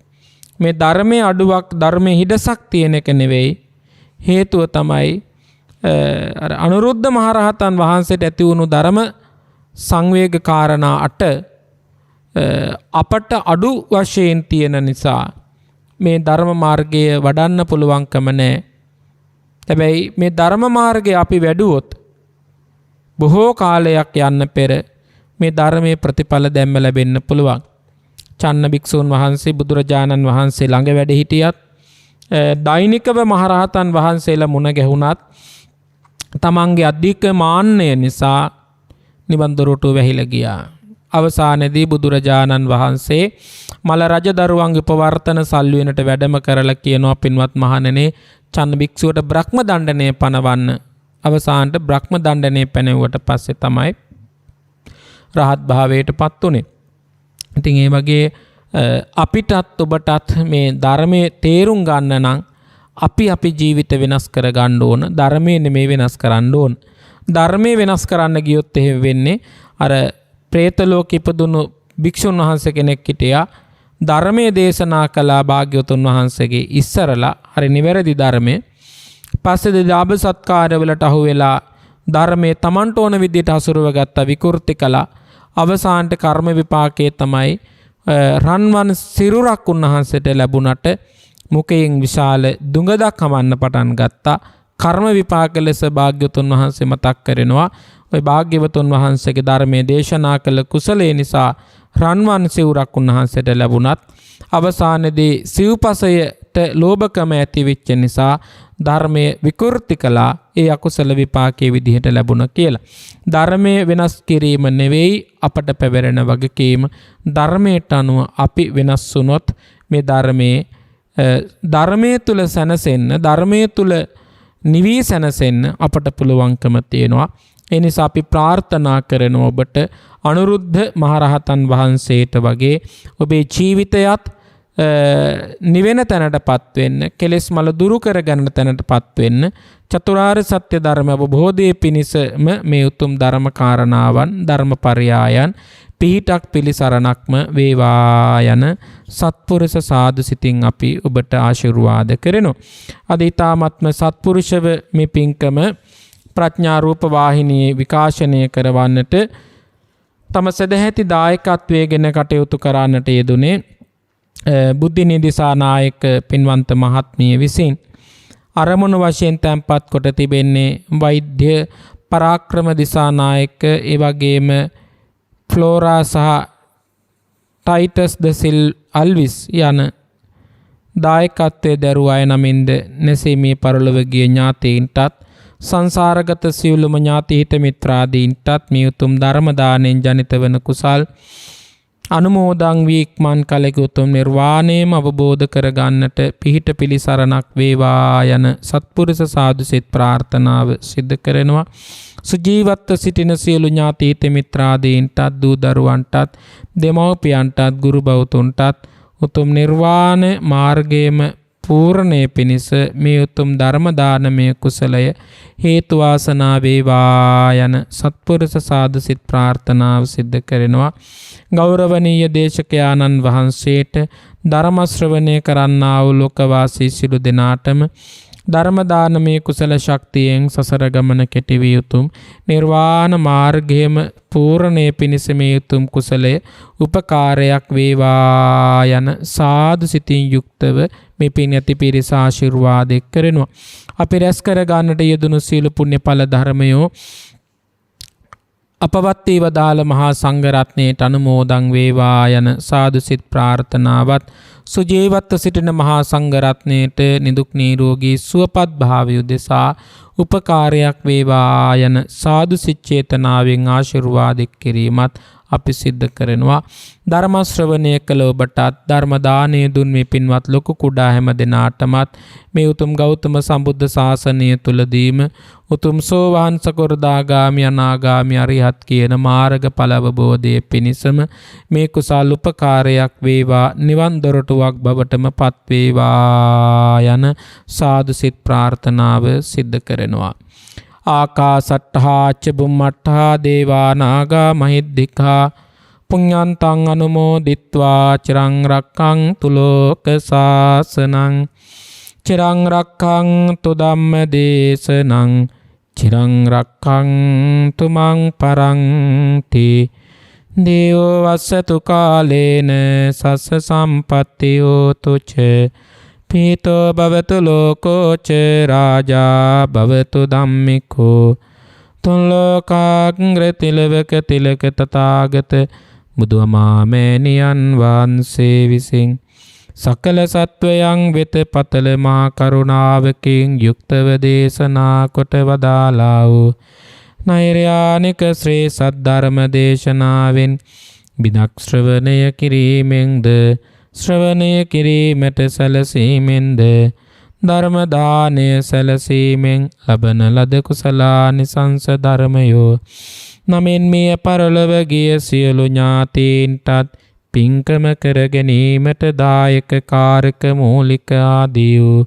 මේ ධර්මයේ අඩුවක් ධර්මයේ හිඩසක් තියෙන එක නෙවෙයි. හේතුව තමයි අර අනුරුද්ධ මහරහතන් වහන්සේට ඇති වුණු ධර්ම සංවේග කාරණා 8 අපට අඩු වශයෙන් තියෙන නිසා මේ ධර්ම මාර්ගය වඩන්න පුළුවන්කම නැහැ. හැබැයි මේ ධර්ම මාර්ගය අපි වැඩුවොත් බොහෝ කාලයක් යන්න පෙර මේ ධර්මයේ ප්‍රතිඵල දැම්ම ලැබෙන්න පුළුවන්. චන්න භික්ෂුන් වහන්සේ බුදුරජාණන් වහන්සේ ළඟ වැඩ හිටියත් දෛනිකව මහරහතන් වහන්සේලා මුණ ගැහුණත් තමන්ගේ අධික මාන්නය නිසා නිවන් දොරටුව වැහිලා ගියා. අවසානයේදී බුදුරජාණන් වහන්සේ මල රජදරුවන්ගේ උපවර්තන සල්ුවෙනට වැඩම කරලා කියනවා පින්වත් මහණෙනි චන්න භික්ෂුවට බ්‍රහ්ම දණ්ඩනය පනවන්න. අවසානට බ්‍රහ්ම දණ්ඩනය පැනෙව්වට පස්සේ තමයි රහත් භාවයට පත් උනේ. ඉතින් ඒ වගේ අපිටත් ඔබටත් මේ ධර්මයේ තේරුම් ගන්න නම් අපි ජීවිත වෙනස් කර ගන්න ඕන. ධර්මයේ නෙමෙයි වෙනස් කරන්න ඕන. ධර්මයේ වෙනස් කරන්න ගියොත් එහෙම වෙන්නේ අර പ്രേත ලෝකෙ ඉපදුණු භික්ෂුන් වහන්සේ කෙනෙක් හිටියා. ධර්මයේ දේශනා කළා භාග්‍යවතුන් වහන්සේගේ ඉස්සරලා හරි නිවැරදි ධර්මයේ. පස්සේ දාබ සත්කාරවලට අහු වෙලා ධර්මයේ Tamanට ඕන විදිහට හසුරුව ගත්තා විකෘති කළා. අවසානට කර්ම විපාකයේ තමයි රන්වන් සිරුරක් උන්වහන්සේට ලැබුණට මුකයෙන් විශාල දුඟදක් හමන්න පටන් ගත්තා. කර්ම විපාක ලෙස භාග්‍යවතුන් වහන්සේ මතක් කරනවා. ඔය භාග්‍යවතුන් වහන්සේගේ ධර්මයේ දේශනා කළ කුසලයේ නිසා රන්වන් සිවුරක් උන්වහන්සේට ලැබුණත් අවසානයේදී සිව්පසයට ලෝභකම ඇති වෙච්ච නිසා ධර්මයේ විකෘති කළා. ඒ අකුසල විපාකයේ විදිහට ලැබුණා කියලා. ධර්මයේ වෙනස් කිරීම නෙවෙයි අපට පැවරෙන වගකීම. ධර්මයට අනුව අපි වෙනස් වුණොත් මේ ධර්මයේ තුල සැනසෙන්න, ධර්මයේ තුල නිවී සැනසෙන්න අපට පුළුවන්කම තියෙනවා. ඒ නිසා අපි ප්‍රාර්ථනා කරන ඔබට අනුරුද්ධ මහරහතන් වහන්සේට වගේ ඔබේ ජීවිතයත් නිවෙන තැනටපත් වෙන්න, කෙලෙස් මල දුරු කරගන්න තැනටපත් වෙන්න, චතුරාර්ය සත්‍ය ධර්ම අවබෝධයේ පිණිසම මේ උතුම් ධර්ම කාරණාවන්, ධර්මපරයායන් පිහිටක් පිළිසරණක්ම වේවා යන සත්පුරුෂ සාදු සිතින් අපි ඔබට ආශිර්වාද කරනවා. අද ඊ타ත්ම සත්පුරුෂව මේ පින්කම ප්‍රඥා රූප වාහිනියේ විකාශනය කරවන්නට තම සදැහැති දායකත්වයේ ගෙන කටයුතු කරන්නට යෙදුනේ බුද්ධිනී දිසානායක පින්වන්ත මහත්මිය විසින් අරමුණු වශයෙන් තැන්පත් කොට තිබෙන්නේ වෛද්‍ය පරාක්‍රම දිසානායක, ඒ වගේම ෆ්ලෝරා සහ ටයිටස් ද සිල් අල්විස් යන දායකත්වයේ දරුව අය නමින්ද නැසී මේ පරලොව ගිය ඥාතීන්ටත් සංසාරගත සියලුම ඥාති හිත මිත්‍රාදීන්ටත් මේ උතුම් ධර්ම දාණයෙන් ජනිත වන කුසල් අනුමෝදන් වී ඉක්මන් කලෙක උතුම් නිර්වාණයම අවබෝධ කරගන්නට පිහිට පිළිසරණක් වේවා යන සත්පුරුෂ සාදු සිත ප්‍රාර්ථනාව සිදු කරනවා. සුජීවත්ව සිටින සියලු ඥාති හිත මිත්‍රාදීන්ටත් දූ දරුවන්ටත් දෙමව්පියන්ටත් ගුරු බෞතුන්ටත් උතුම් නිර්වාණ මාර්ගයේම පූර්ණයේ පිණිස මේ උතුම් ධර්ම දානමය කුසලය හේතු වාසනා වේවා යන සත්පුරුෂ සාදු සිත ප්‍රාර්ථනාව සිදු කරනවා. ගෞරවනීය දේශකයාණන් වහන්සේට ධර්ම ශ්‍රවණය කරන්නා වූ ලෝකවාසී සිළු දෙනාටම ධර්ම දානමය කුසල ශක්තියෙන් සසර ගමන කෙටි විය යුතුම් නිර්වාණ මාර්ගයේම පූර්ණයේ පිණිස මේ උතුම් කුසලය උපකාරයක් වේවා යන සාදු සිතින් යුක්තව මේ පින් ඇති පිරිස ආශිර්වාද කරනවා. අපි රැස් කර ගන්නට යෙදුණු සීල පුණ්‍ය ඵල ධර්මයෝ අපවත් වේවදාල මහා සංඝරත්නයට අනුමෝදන් වේවා යන සාදු සිත් ප්‍රාර්ථනාවත් සුජීවත්ව සිටින මහා සංඝරත්නයට නිදුක් නිරෝගී සුවපත් භාවය උදෙසා උපකාරයක් වේවා යන සාදු සිත් චේතනාවෙන් ආශිර්වාද කිරීමත් අපි සිද්ධ කරනවා. ධර්ම ශ්‍රවණය කළ ඔබටත් ධර්ම දානය දුන් මේ පින්වත් ලොකු කුඩා හැම දෙනාටමත් මේ උතුම් ගෞතම සම්බුද්ධ ශාසනය තුලදීම උතුම් සෝවාන් සකෘදාගාමි අනාගාමි අරිහත් කියන මාර්ගඵල අවබෝධයේ පිණිසම මේ කුසල් උපකාරයක් වේවා, නිවන් දොරටුවක් බවටම පත් වේවා යන සාදු සිත් ප්‍රාර්ථනාව සිද්ධ කරනවා. ආකාසට්ඨා ච බුම්මට්ඨා දේවා නාග මහිද්దికා පුඤ්ඤන්තං අනුමෝදිත්වා චිරං රක්ඛන්තු ලෝක සාසනං චිරං රක්ඛන්තු ධම්ම දේශනං චිරං රක්ඛන්තු මං පරන්ති දේවෝ වස්සතු කාලේන සස්ස සම්පත්තියෝ තුච පීතෝ භවතු ලෝකෝ ච රාජා භවතු ධම්මිකෝ තුන් ලෝකාග්‍ර තිලවක තිලක තථාගත බුදුමාමේනියන් වහන්සේ විසින් සකල සත්වයන් වෙත පතල මා කරුණාවකින් යුක්තව දේශනා කොට වදාලා වූ නෛර්යානික ශ්‍රේ සද්ධර්ම දේශනාවෙන් බිදක් ශ්‍රවණය කිරීමෙන්ද ශ්‍රවණය කිරීමට සැලසීමෙන්ද ධර්මදානය සැලසීමෙන් ලබන ලද කුසලානිසංස ධර්මයෝ නමෙන් මිය පරලොව ගිය සියලු ඥාතීන්ටත් පින්කම කර ගැනීමට දායක කාරක මූලික ආදී වූ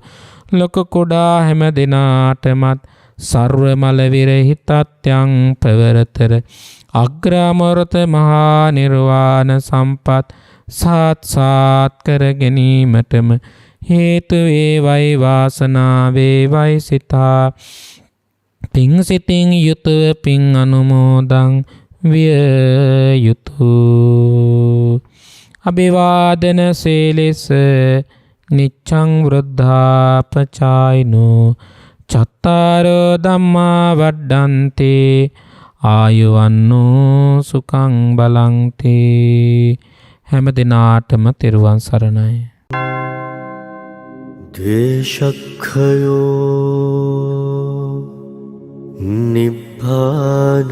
ලොකු කුඩා හැම දෙනාටමත් සර්ව මල විරහිතත්‍යං ප්‍රවරතර අග්‍රාමරත මහා නිර්වාණ සම්පත් සාත්සාත් කර ගැනීමටම හේතු වේවයි වාසනාව වේවයි සිතා පිං සිතින් යුතුව පිං අනුමෝදන් විය යුතුය. අභිවාදන සීලස නිච්ඡං වෘද්ධාපචායිනෝ චත්තාරෝ ධම්මා වඩ්ඩන්ති ආයුවන්නෝ සුඛං බලං තේ. හැම දිනාටම තෙරුවන් සරණයි. දේශක්ඛයෝ නිබ්බානං